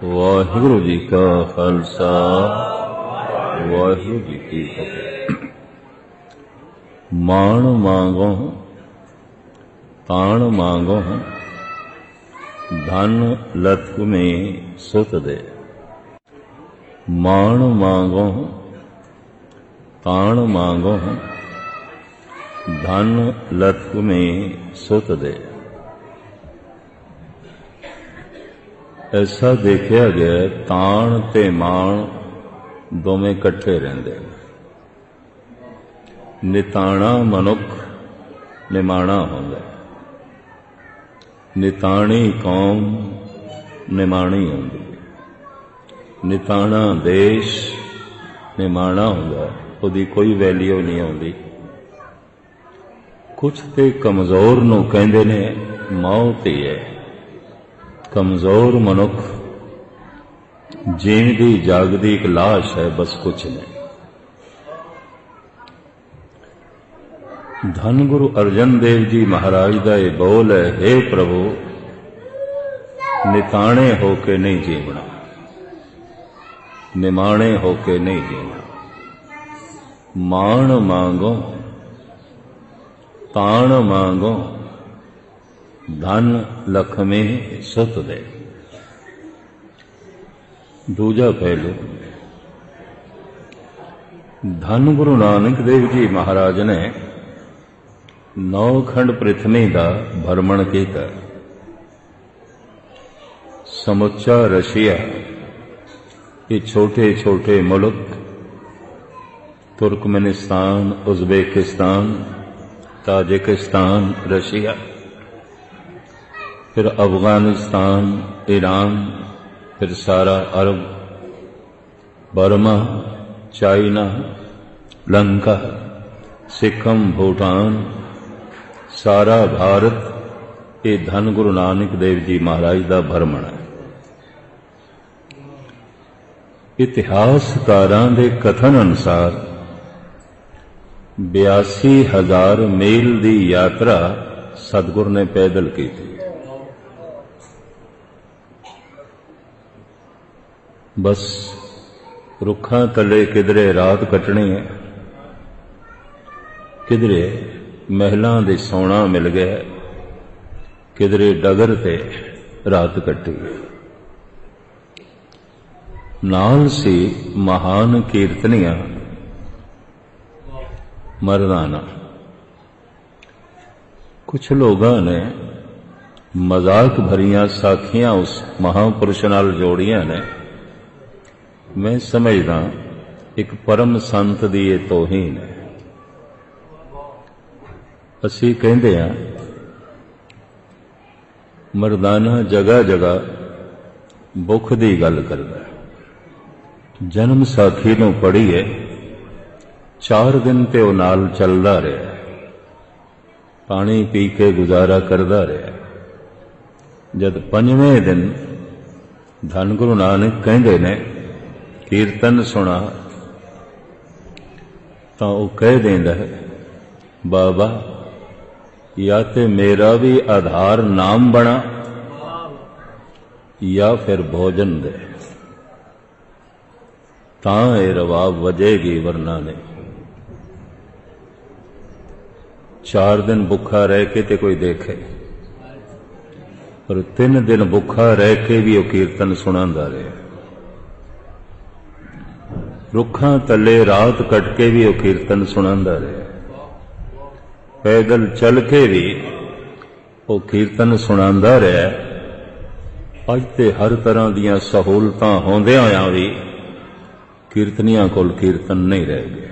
वाहिगुरु जी का खालसा वाहिगुरु जी की फतेह। माण मांगो ताण मांगो धन लत में सुत दे। माण मांगो ताण मांगो धन लत में सुत दे। ऐसा देखा गया ताण ते माण दोवें इकट्ठे रहिंदे। निताणा मनुख निमाणा होंदा, निताणी कौम निमाणी होंदी, निताणा देश निमाणा होंदा, उहदी कोई वैल्यू नहीं आउंदी। कुछ ते कमजोर नूं कहंदे ने मौत ही है। कमजोर मनुख जींदी जागदी एक लाश है, बस कुछ नहीं। धन गुरु अर्जन देव जी महाराज का यह बोल है, हे प्रभु निताणे होके नहीं जीवना, निमाणे होके नहीं जीवना। माण मांगो ताण मांगो धन लखमे सुत दे। दूजा पहलू, धन गुरु नानक देव जी महाराज ने 9 खंड पृथ्वी का भ्रमण किया। समुचा रशिया, ये छोटे छोटे मुल्क तुर्कमेनिस्तान, उज्बेकिस्तान, ताजिकिस्तान, रशिया, फिर अफगानिस्तान, ईरान, फिर सारा अरब, बर्मा, चाइना, लंका, सिक्किम, भूटान, सारा भारत, ये धन गुरु नानक देव जी महाराज का भ्रमण है। इतिहासकारां दे कथन अनुसार 82,000 मील की यात्रा सतगुर ने पैदल की थी। बस रुखां तले किधरे रात कटनी है, किधरे महलां दे सोना मिल गया, किधरे डगर ते रात कटी। नाल सी महान कीर्तनियां मर्दाना। कुछ लोगों ने मजाक भरियां साखियां उस महापुरुष नाल जोड़ियां ने। मैं समझदा एक परम संत दी ये तोहीन है। असी कहंदे हां मर्दाना जगह जगह भुख दी गल करदा। जन्म साखी नूं पढ़ी है, 4 दिन ते वो नाल चलदा रहा, पानी पी के गुजारा करदा रहा। जद 5वें दिन धन गुरु नानक कहंदे ने कीर्तन सुना, तो वह कह देंदा है, बाबा या ते मेरा भी आधार नाम बना या फिर भोजन दे, तां ये रवाब वजेगी वरना नहीं। 4 दिन भुखा रह के ते कोई देखे, पर 3 दिन भुखा रह के भी वो कीर्तन सुनांदा रहे। रुखां तले रात कट के भी वो कीर्तन सुनांदा रहे। पैदल चल के भी वो कीर्तन सुनांदा रहा। अज ते हर तरह दियां सहूलतां होंदियां होइयां भी कीर्तनियां कोल कीर्तन नहीं रह गए।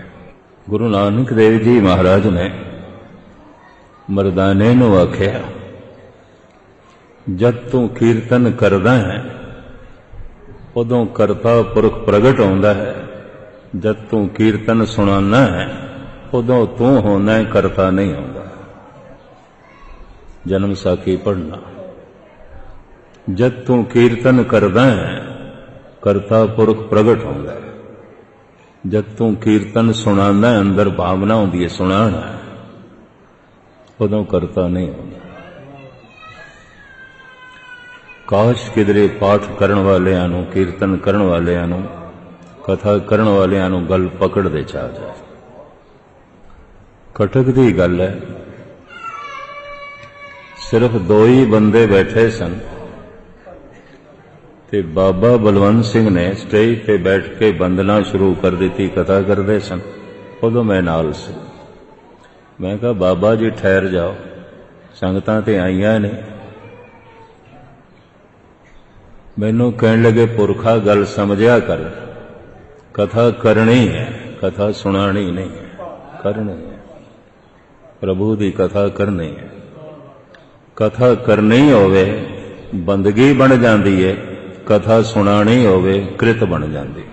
गुरु नानक देव जी महाराज ने मर्दाने नूं आख्या, जद तू कीर्तन करदा है उदों करता पुरख प्रगट होंदा है, जद तू कीर्तन सुनाना है उदों तू होना है, करता नहीं होंदा। जन्म साखी पढ़ना। जद तू कीर्तन करदा है करता पुरख प्रगट होंदा है, जद तू कीर्तन सुनाना है अंदर भावना होंदी है सुनाना है, उदों करता नहीं होंदा। ਕਾਸ਼ ਕਿਧਰੇ ਪਾਠ ਕਰਨ ਵਾਲਿਆਂ ਨੂੰ, ਕੀਰਤਨ ਕਰਨ ਵਾਲਿਆਂ ਨੂੰ, ਕਥਾ ਕਰਨ ਵਾਲਿਆਂ ਨੂੰ ਗੱਲ ਪਕੜਦੇ ਚਾ ਜਾਏ। ਕਟਕ ਦੀ ਗੱਲ ਹੈ, ਸਿਰਫ 2 ਹੀ ਬੰਦੇ ਬੈਠੇ ਸਨ ਤੇ ਬਾਬਾ ਬਲਵੰਤ ਸਿੰਘ ਨੇ ਸਟੇਜ ਤੇ ਬੈਠ ਕੇ ਬੰਦਨਾ ਸ਼ੁਰੂ ਕਰ ਦਿੱਤੀ, ਕਥਾ ਕਰਦੇ ਸਨ। ਉਦੋਂ ਮੈਂ ਨਾਲ ਸੀ। ਮੈਂ ਕਿਹਾ ਬਾਬਾ ਜੀ ਠਹਿਰ ਜਾਓ, ਸੰਗਤਾਂ ਤੇ ਆਈਆਂ ਨੇ। ਮੈਨੂੰ ਕਹਿਣ ਲੱਗੇ ਪੁਰਖਾ ਗੱਲ ਸਮਝਿਆ ਕਰ, ਕਥਾ ਕਰਨੀ ਹੈ, ਕਥਾ ਸੁਣਾਣੀ ਨਹੀਂ ਹੈ, ਕਰਨੀ ਹੈ। ਪ੍ਰਭੂ ਦੀ ਕਥਾ ਕਰਨੀ ਹੈ। ਕਥਾ ਕਰਨੀ ਹੋਵੇ ਬੰਦਗੀ ਬਣ ਜਾਂਦੀ ਹੈ, ਕਥਾ ਸੁਣਾਣੀ ਹੋਵੇ ਕ੍ਰਿਤ ਬਣ ਜਾਂਦੀ।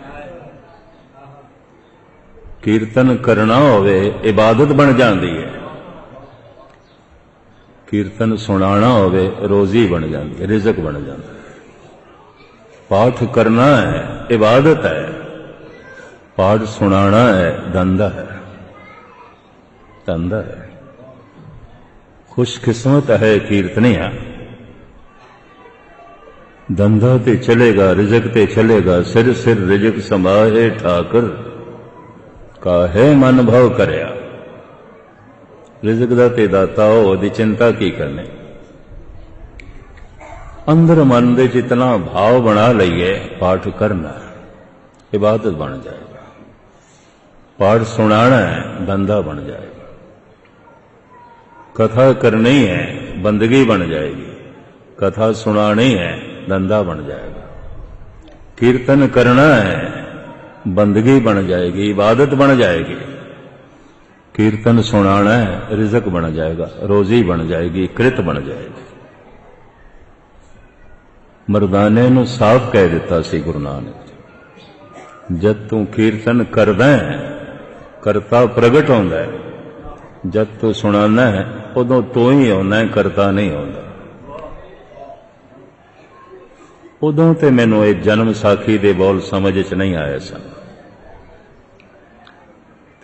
ਕੀਰਤਨ ਕਰਨਾ ਹੋਵੇ ਇਬਾਦਤ ਬਣ ਜਾਂਦੀ ਹੈ, ਕੀਰਤਨ ਸੁਣਾਣਾ ਹੋਵੇ ਰੋਜ਼ੀ ਬਣ ਜਾਂਦੀ ਹੈ, ਰਿਜ਼ਕ ਬਣ ਜਾਂਦਾ ਹੈ। ਪਾਠ ਕਰਨਾ ਹੈ ਇਬਾਦਤ ਹੈ, ਪਾਠ ਸੁਣਾਣਾ ਹੈ ਧੰਦਾ ਹੈ, ਧੰਦਾ ਹੈ। खुशकिस्मत है कीर्तनिया, धंधा ते चलेगा, रिजक ते चलेगा, सिर सिर रिजक संभाहे ठाकर, काहे मन भव करया। रिजक दा ते दाता हो, ओदी चिंता की करने। अंदर मन दे जितना भाव बना लईए, पाठ करना इबादत बन जाएगा, पाठ सुनाना है धंधा बन जाएगा, कथा करनी है बंदगी बन जाएगी, कथा सुनानी है धंधा बन जाएगा, कीर्तन करना है बंदगी बन जाएगी, इबादत बन जाएगी, कीर्तन सुनाना है रिजक बन जाएगा, रोजी बन जाएगी, कृत बन जाएगी। मरदाने नूं साफ कह दिता सी गुरु नानक, जद तू कीर्तन करदा है करता प्रगट होंदा है, जब तू सुनाना है उदों तू ही आना है, करता नहीं आंदा। उदों ते मैनू ये जन्म साखी दे बोल समझ च नहीं आए सन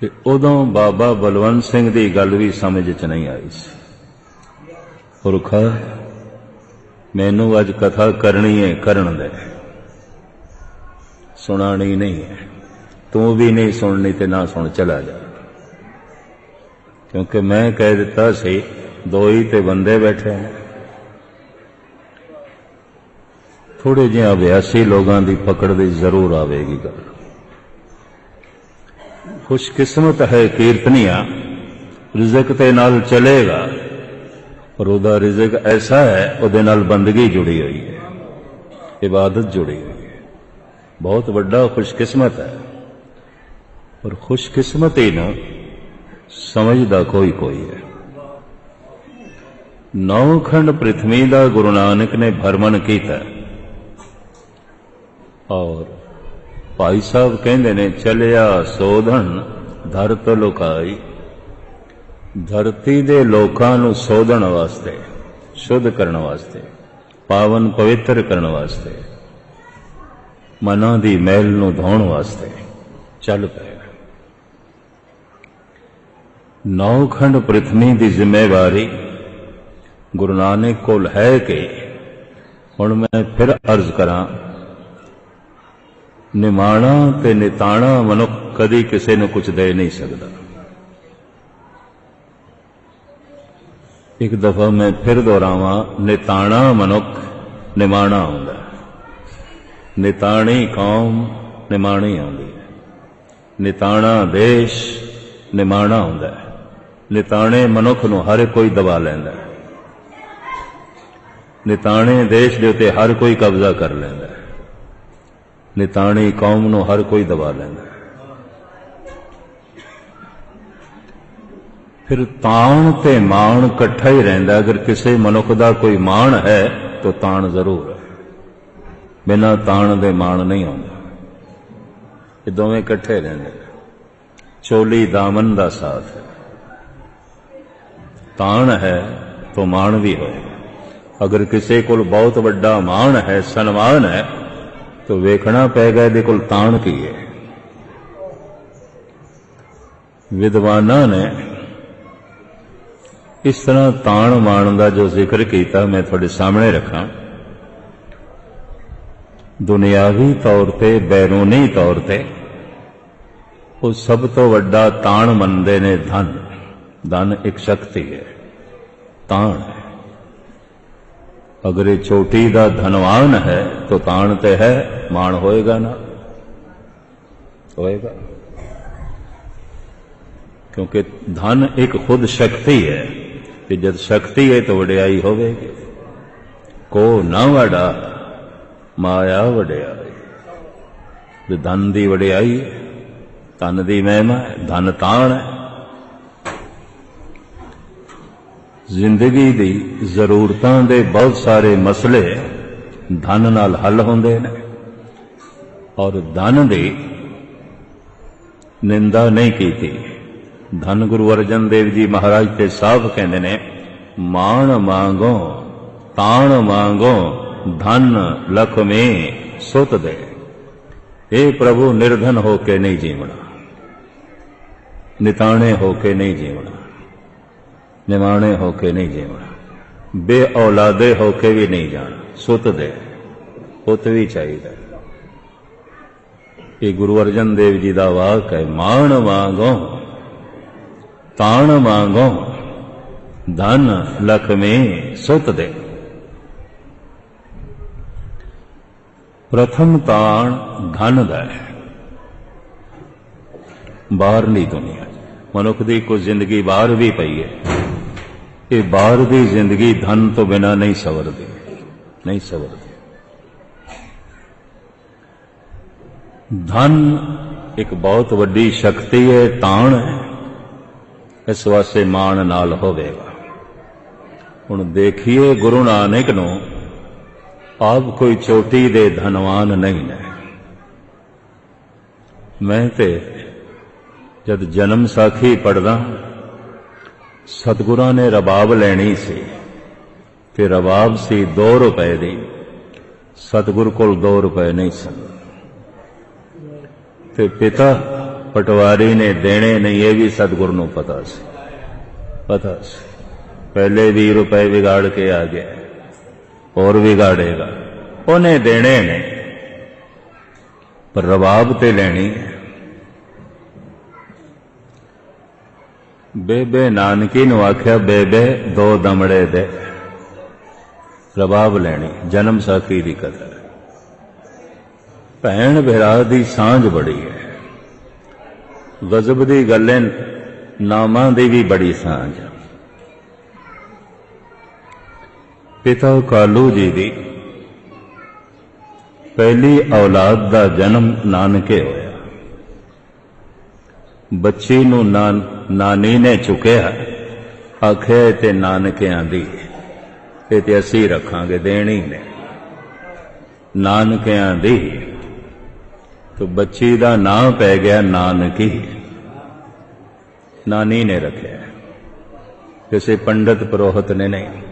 ते उदों बाबा बलवंत सिंह दी गल भी समझ च नहीं आई सी। पुरखा मैनू अज कथा करनी है, करन दे, सुनानी नहीं है। तू भी नहीं सुननी ते ना सुन, चला जा। क्योंकि मैं कह दिता सी 2 ही ते बंदे बैठे हैं। थोड़े जिहा अभ्यासी लोगों की पकड़ दी जरूर आवेगी गल। खुशकिस्मत है कीर्तनिया, रिजक ते नाल चलेगा, और उहदा रिजक ऐसा है उहदे नाल बंदगी जुड़ी हुई है, इबादत जुड़ी हुई है। बहुत बड़ा खुशकिस्मत है। और खुशकिस्मती नूं समझदा कोई कोई है। 9 खंड पृथ्वी का गुरु नानक ने भरमण किया और भाई साहब कहते ने चलिया सोधन धरत लुकाई। धरती दे लोकां नूं सोधन वास्ते, शुद्ध करने वास्ते, पावन पवित्र करने वास्ते, मनां दी मैल नूं धोण वास्ते चल पे। 9 खंड पृथ्वी की जिम्मेवारी गुरु नानक कोल है कि हुण मैं फिर अर्ज करा, निमाणा ते निताणा मनुख कदी किसी ने कुछ दे नहीं सकता। एक दफा मैं फिर दोहरावां, निताणा मनुख निमाणा आउंदा, निताणी कौम निमाणी आउंदी है, निताणा देश निमाणा आउंदा है, निताणे मनुख नूं हर कोई दबा लैंदा है, निताणे देश दे उत्ते हर कोई कब्जा कर लैंदा है, निताणी कौम नूं हर कोई दबा लैंदा है। फिर ताण ते माण इकट्ठा ही रहिंदा। अगर किसी मनुख दा कोई माण है तो ताण जरूर है, बिना ताण दे माण नहीं आउंदा। ये दोवें इकट्ठे रहिंदे, चोली दामन दा साथ है। ताण है तो मान भी होएगा। अगर किसी को बहुत बड़ा मान है, सन्मान है, तो वेखना पेगा इहदे कोल ताण की है। विद्वाना ने इस तरह ताण मान का जो जिक्र किया मैं थोड़े सामने रखा। ਦੁਨਿਆਵੀ ਤੌਰ ਤੇ, ਬੈਰੂਨੀ ਤੌਰ ਤੇ ਉਹ ਸਭ ਤੋਂ ਵੱਡਾ ਤਾਣ ਮੰਨਦੇ ਨੇ ਧਨ। ਧਨ ਇੱਕ ਸ਼ਕਤੀ ਹੈ, ਤਾਣ ਹੈ। ਅਗਰ ਇਹ ਚੋਟੀ ਦਾ ਧਨਵਾਨ ਹੈ ਤਾਂ ਤਾਣ ਤੇ ਹੈ, ਮਾਣ ਹੋਏਗਾ ਨਾ? ਹੋਏਗਾ, ਕਿਉਂਕਿ ਧਨ ਇੱਕ ਖੁਦ ਸ਼ਕਤੀ ਹੈ ਕਿ ਜਦ ਸ਼ਕਤੀ ਹੈ ਤਾਂ ਵਡਿਆਈ ਹੋਵੇਗੀ। ਕੋ ਨਾ ਵਡਾ ਮਾਇਆ ਵਡਿਆਈ। ਜੋ ਧਨ ਦੀ ਵਡਿਆਈ ਹੈ, ਧਨ ਦੀ ਮਹਿਮਾ ਹੈ, ਧਨ ਤਾਣ ਹੈ। ਜ਼ਿੰਦਗੀ ਦੀ ਜ਼ਰੂਰਤਾਂ ਦੇ ਬਹੁਤ ਸਾਰੇ ਮਸਲੇ ਧਨ ਨਾਲ ਹੱਲ ਹੁੰਦੇ ਨੇ, ਔਰ ਧਨ ਦੀ ਨਿੰਦਾ ਨਹੀਂ ਕੀਤੀ। ਧਨ ਗੁਰੂ ਅਰਜਨ ਦੇਵ ਜੀ ਮਹਾਰਾਜ ਤੇ ਸਾਫ਼ ਕਹਿੰਦੇ ਨੇ, ਮਾਣ ਮੰਗੋ ਤਾਣ ਮੰਗੋ ਧਨ ਲਖਮੀ ਸੁਤ ਦੇ। ਇਹ ਪ੍ਰਭੂ ਨਿਰਧਨ ਹੋ ਕੇ ਨਹੀਂ ਜੀਵਣਾ, ਨਿਤਾਣੇ ਹੋ ਕੇ ਨਹੀਂ ਜੀਵਣਾ, ਨਿਮਾਣੇ ਹੋ ਕੇ ਨਹੀਂ ਜੀਵਣਾ, ਬੇ ਔਲਾਦੇ ਹੋ ਕੇ ਵੀ ਨਹੀਂ ਜਾਣਾ। ਸੁਤ ਦੇ, ਪੁੱਤ ਵੀ ਚਾਹੀਦਾ। ਇਹ ਗੁਰੂ ਅਰਜਨ ਦੇਵ ਜੀ ਦਾ ਵਾਕ ਹੈ, ਮਾਣ ਮੰਗੋ ਤਾਣ ਮੰਗੋ ਧਨ ਲਖਮੀ ਸੁਤ ਦੇ। ਪ੍ਰਥਮ ਤਾਣ ਧਨ ਦਾ ਹੈ। ਬਾਹਰਲੀ ਦੁਨੀਆ, ਮਨੁੱਖ ਦੀ ਕੋਈ ਜ਼ਿੰਦਗੀ ਬਾਹਰ ਵੀ ਪਈ ਹੈ, ਇਹ ਬਾਹਰ ਦੀ ਜ਼ਿੰਦਗੀ ਧਨ ਤੋਂ ਬਿਨਾਂ ਨਹੀਂ ਸਵਰਦੀ, ਨਹੀਂ ਸਵਰਦੀ। ਧਨ ਇੱਕ ਬਹੁਤ ਵੱਡੀ ਸ਼ਕਤੀ ਹੈ, ਤਾਣ ਹੈ, ਇਸ ਵਾਸਤੇ ਮਾਣ ਨਾਲ ਹੋਵੇਗਾ। ਹੁਣ ਦੇਖੀਏ, ਗੁਰੂ ਨਾਨਕ ਨੂੰ ਆਪ ਕੋਈ ਚੋਟੀ ਦੇ ਧਨਵਾਨ ਨਹੀਂ ਨੇ। ਮੈਂ ਤੇ ਜਦ ਜਨਮ ਸਾਖੀ ਪੜ੍ਹਦਾ, ਸਤਿਗੁਰਾਂ ਨੇ ਰਬਾਬ ਲੈਣੀ ਸੀ ਤੇ ਰਬਾਬ ਸੀ 2 ਰੁਪਏ ਦੀ। ਸਤਿਗੁਰ ਕੋਲ 2 ਰੁਪਏ ਨਹੀਂ ਸਨ ਤੇ ਪਿਤਾ ਪਟਵਾਰੀ ਨੇ ਦੇਣੇ ਨਹੀਂ, ਇਹ ਵੀ ਸਤਿਗੁਰ ਨੂੰ ਪਤਾ ਸੀ, ਪਤਾ ਸੀ। ਪਹਿਲੇ 20 ਰੁਪਏ ਵਿਗਾੜ ਕੇ ਆ ਗਿਆ, ਹੋਰ ਵਿਗਾੜੇਗਾ। ਉਹਨੇ ਦੇਣੇ ਨੇ, ਪਰ ਰਬਾਬ ਤੇ ਲੈਣੀ ਹੈ। ਬੇਬੇ ਨਾਨਕੀ ਨੂੰ ਆਖਿਆ, ਬੇਬੇ 2 ਦਮੜੇ ਦੇ, ਰਬਾਬ ਲੈਣੀ। ਜਨਮ ਸਾਖੀ ਦੀ ਕਥਾ। ਭੈਣ ਭਰਾ ਦੀ ਸਾਂਝ ਬੜੀ ਹੈ, ਗਜ਼ਬ ਦੀ ਗੱਲ ਹੈ, ਨਾਮਾਂ ਦੀ ਵੀ ਬੜੀ ਸਾਂਝ। ਪਿਤਾ ਕਾਲੂ ਜੀ ਦੀ ਪਹਿਲੀ ਔਲਾਦ ਦਾ ਜਨਮ ਨਾਨਕੇ ਹੋਇਆ। ਬੱਚੀ ਨੂੰ ਨਾਨੀ ਨੇ ਚੁੱਕਿਆ, ਆਖਿਆ ਤੇ ਨਾਨਕਿਆਂ ਦੀ, ਇਹ ਤੇ ਅਸੀਂ ਰੱਖਾਂਗੇ, ਦੇਣੀ ਨੇ ਨਾਨਕਿਆਂ ਦੀ। तो बच्ची का नाम पै गया नानकी, नानी ने रखा, किसी पंडित पुरोहित ने नहीं।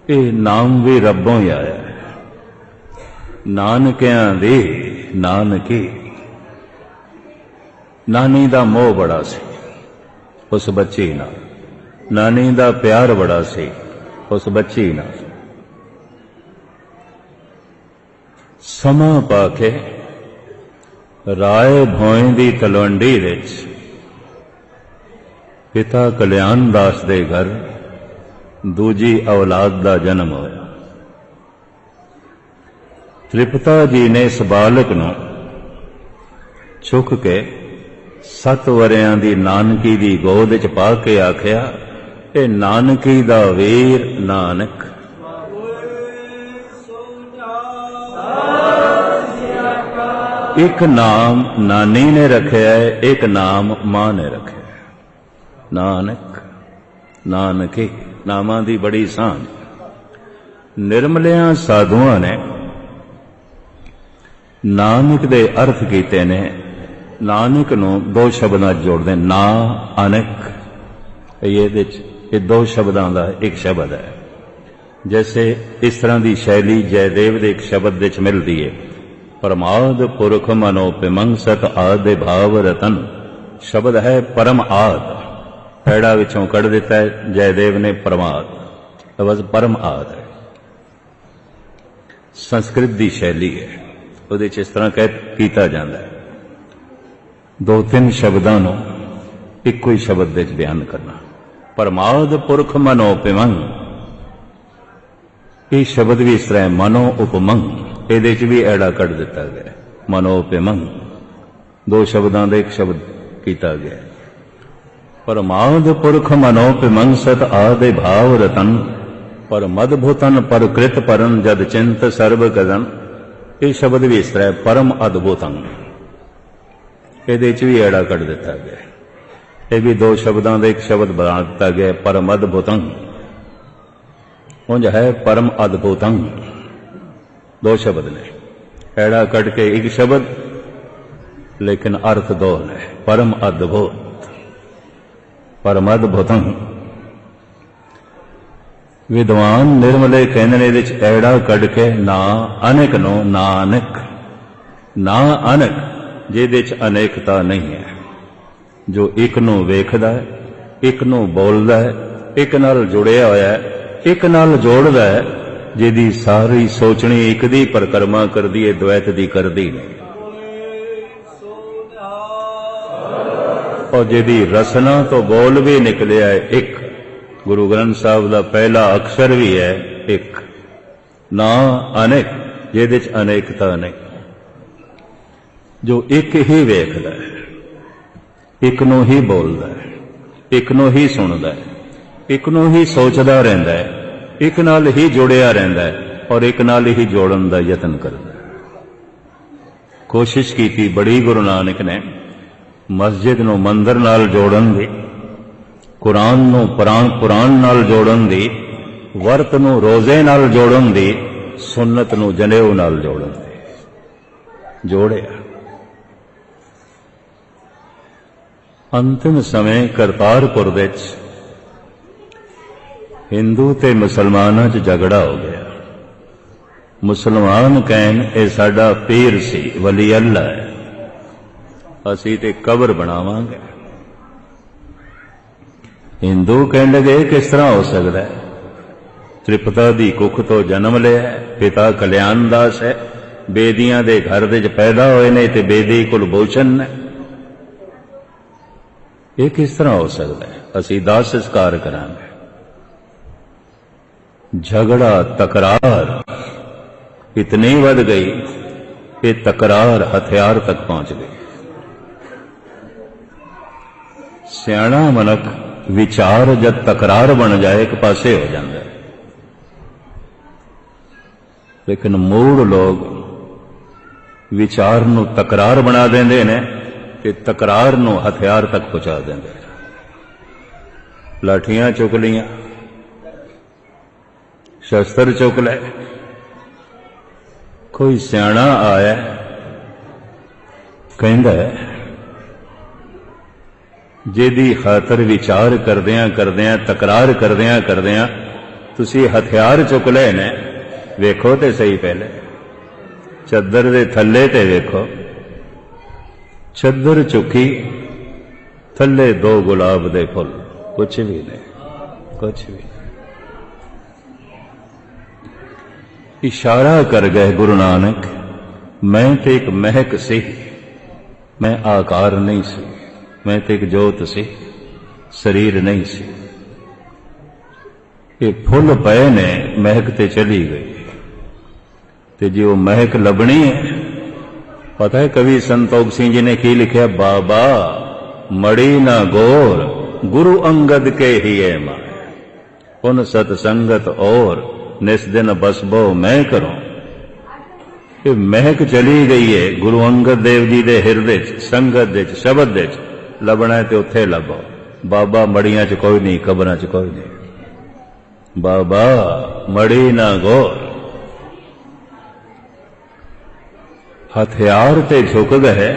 ये नाम भी रबों ही आया, नानकियां दी नानकी। नानी का मोह बड़ा सी उस बच्ची नाल, नानी का प्यार बड़ा सी उस बच्ची नाल। समा पाके राय भोए दी तलवंडी विच पिता कल्याण दास दे घर दूजी औलाद का जन्म होया। त्रिपता जी ने इस बालक नूं चुक के 7 वरियां दी नानकी दी गोद च पा के आखिया, ए नानकी दा वीर नानक। एक नाम नानी ने रखा है, एक नाम मां ने रखा है, नानक नानकी। नामां दी बड़ी सांझ। निर्मलियां साधुआं ने नानक दे अर्थ कीते ने। नानक नूं 2 शब्दां जोड़दे, ना अनक। ये 2 शब्दां दा एक शब्द है। जैसे इस तरह की शैली जयदेव दे एक शब्द विच मिलदी है, परमाद पुरख मनो पिमंग सत आदि भाव रतन। शब्द है परम आद, पैड़ा विचों कढ़ दिता है जयदेव ने परमाद, लफ्ज़ परम आद है। संस्कृत की शैली है, ਉਹਦੇ 'ਚ इस तरह किया जाता है, 2-3 शब्दों को इको ही शब्द विच बयान करना। परमाद पुरख मनो उपमंग, ये शब्द भी इस तरह है, मनो उपमंग, ये भी ऐड़ा कट दिता गया, मनो उपमंग, 2 शब्दों का एक शब्द किया गया। परमाद पुरख मनोपिमंग सत आदि भाव रतन, पर मदभुतन पर कृत परन जद चिंत सर्व गगन, ये शब्द भी इस तरह है, परम अद्भुतन, ये भी ऐड़ा कट दिता गया, ये भी 2 शब्दों का एक शब्द बना दिता गया, परम अद्भुतन, उंज है परम अद्भुतन, 2 शब्द ने, ऐड़ा कट के एक शब्द, लेकिन अर्थ 2 ने, परम अद्भुत, परम अद्भुतम। विद्वान निर्मले कहने ऐड़ा कड़ के ना अनेक नो ना अनेक, ना अनेक जिहदे च अनेकता नहीं है, जो एक नू वेखदा है, एक नू बोलदा है, एक नाल जुड़िया होया है, एक नाल जोड़दा है, जिहदी सारी सोचनी एक दी परिक्रमा करदी है, द्वैत दी करदी नहीं, और जिहदी रसना तो बोल भी निकलिया है एक, गुरु ग्रंथ साहब का पहला अक्षर भी है एक, ना अनेक जिहदे च अनेकता नहीं, जो एक ही वेखदा है, एक नू ही बोलदा है, एक नू ही सुनदा है, एक नू ही सोचदा रहिंदा है, एक नाल ही जुड़िया रहिंदा है, और एक नाल ही जोड़न दा यतन करदा है। कोशिश की बड़ी गुरु नानक ने मस्जिद नू मंदिर नाल जोड़न दी, कुरान नू पुराण नाल जोड़न दी, वर्त नू रोजे नाल जोड़न दी, सुन्नत नू जनेऊ नाल जोड़न दी, जोड़िया। अंतिम समय करतारपुर विच हिंदू ते मुसलमानां च झगड़ा हो गया। मुसलमान कहन ये साडा पीर सी, वली अल्लाह है, असी ते कबर बनावांगे। हिंदू कहने लगे किस तरह हो सकता है, त्रिपता दी कुख तो जन्म लिया है, पिता कल्याण दास है, बेदियां दे घर दे पैदा होए ने ते बेदी कुलभूषण ने, ये किस तरह हो सकता है, असी दाह संस्कार करांगे। झगड़ा तकरार इतनी बढ़ गई कि तकरार हथियार तक पहुंच गई। सियाणा मनक विचार जब तकरार बन जाए एक पासे हो जाता है, लेकिन मूड़ लोग विचार नू तकरार बना देंदे ने ते तकरार नू हथियार तक पहुंचा देंदे। लाठियां चुक लियां, शस्त्र चुक ले, कोई सियाणा आया कहंदा है जिहदी खातर विचार करदियां करदियां तकरार करदियां करदियां तुसी हथियार चुक ले ने, वेखो ते सही पहले चद्दर दे थल्ले ते वेखो, चद्दर चुकी थल्ले 2 गुलाब दे फुल, कुछ भी नहीं, कुछ भी नहीं। इशारा कर गए गुरु नानक, मैं तो एक महक सी, मैं आकार नहीं सी, मैं तो एक जोत सी, शरीर नहीं सी। ये फुल पए ने, महक ते चली गई, ते जी वो महक लबनी है। पता है कवि संतोख सिंह जी ने की लिखा, बाबा मड़ी ना गोर गुरु अंगद के ही है माए, उन सतसंगत और निस दिन बसबो मैं करूं। ये महक चली गई है गुरु अंगद देव जी दे हिरदे च, संगत दे च, शब्द दे च, लभना है ते उत्थे लभो। बाबा मड़ियां च कोई नहीं, कबरां च कोई नहीं। बाबा मड़ी ना गोर, हथियार ते झुक गए,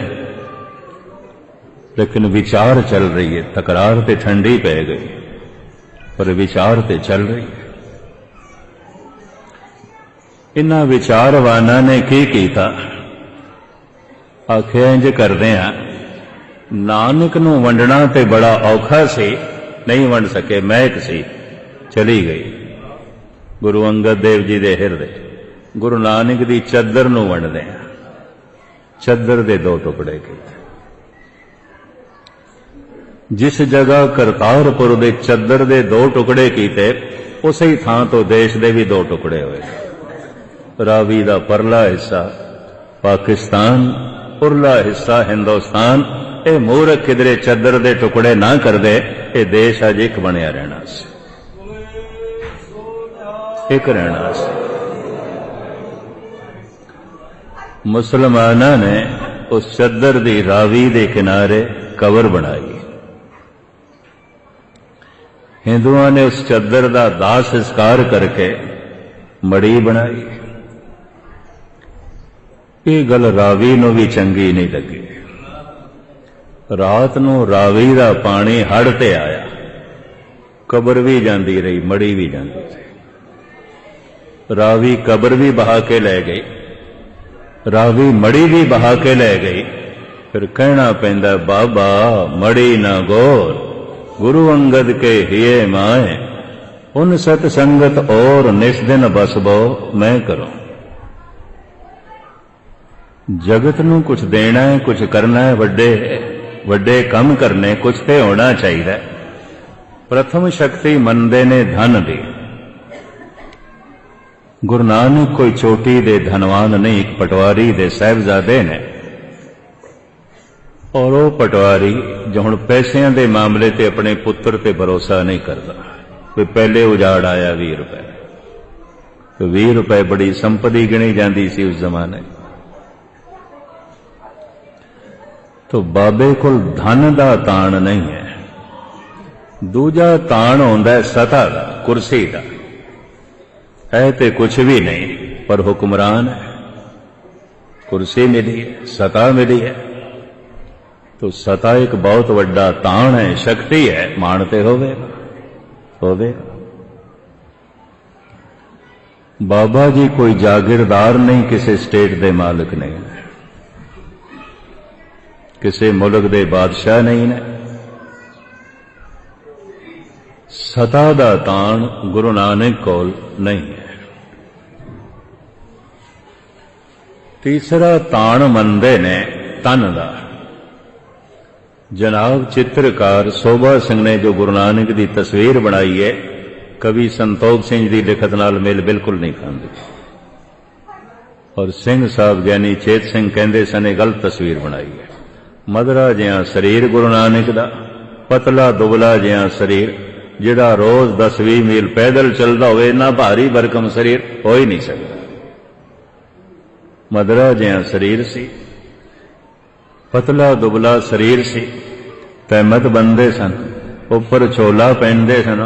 लेकिन विचार चल रही है। तकरार ते ठंडी पै गई, पर विचार ते चल रही है। इन्हां विचारवाना ने की कीता, आखिया इंज करदे आ, नानक नूं वंडना ते बड़ा औखा सी, नहीं वंड सके, महक सी, चली गई गुरु अंगद देव जी दे हिरदे। गुरु नानक दी चद्दर नूं वंडदे हां। चद्दर दे दो टुकड़े कीते। जिस जगह करतारपुर दे चद्दर दे दो टुकड़े कीते, उसे ही थां तो देश दे भी दो टुकड़े होए। रावी दा परला हिस्सा पाकिस्तान, उरला हिस्सा हिंदुस्तान। ये मूर्ख किधरे चद्दर दे टुकड़े ना कर दे, ये देश अज एक बनिया रहना सी, एक रहना सी। मुसलमाना ने उस चद्दर दी रावी दे किनारे कबर बनाई। हिंदुओं ने उस चद्दर दा दाह संस्कार करके मड़ी बनाई। ये गल रावी नूं भी चंगी नहीं लगी। रात नूं रावी दा पानी हड़ ते आया, कबर भी जांदी रही, मड़ी भी जांदी रही। रावी कबर भी बहा के ले गई, रावी मड़ी भी बहा के ले गई। फिर कहना पैंदा, बाबा मड़ी ना गोर, गुरु अंगद के हिये माए, उन सतसंगत और निस्दिन बसबो मैं करूं। जगत नूं कुछ देना है, कुछ करना है, वड्डे वड्डे काम करने, कुछ ते होना चाहिए। प्रथम शक्ति मनदे ने धन दी। गुरु नानक कोई चोटी दे धनवान नहीं, एक पटवारी दे साहिबजादे ने। और वो पटवारी जो हुण पैसिਆਂ दे मामले ते अपने पुत्र ते भरोसा नहीं करता। कोई पहले उजाड़ आया 20 रुपए, तो 20 रुपए बड़ी संपत्ति गिनी जाती सी उस जमाने। तो बाबे कोल धन दा ताण नहीं है। दूजा ताण होंदा है सता दा, कुर्सी दा। है ते कुछ भी नहीं, पर हुक्मरान है। कुर्सी मिली है, सता मिली है, तो सता एक बहुत वड्डा ताण है, शक्ति है। मानते होवेगा, होवेगा। बाबा जी कोई जागीरदार नहीं, किसी स्टेट दे मालिक नहीं है, किसी मुल्क दे बादशाह नहीं ने। सता दा ताण गुरु नानक कोल नहीं है। तीसरा ताण मनदे ने तन दा। जनाब चित्रकार सोभा सिंह ने जो गुरु नानक की तस्वीर बनाई है, कवि संतोख सिंह की लिखत नाल मेल बिल्कुल नहीं खाती। और सिंह साहब ज्ञानी चेत सिंह कहते सन गलत तस्वीर बनाई है। मदरा जिहा शरीर गुरु नानक दा, पतला दुबला जिहा शरीर, जिहड़ा रोज 10-20 मील पैदल चलता होवे, इन्ना भारी भरकम शरीर हो ही नहीं सकता। मदरा जिहा शरीर सी, पतला दुबला शरीर सी, तहमत बंदे सन, उपर छोला पहनते सन,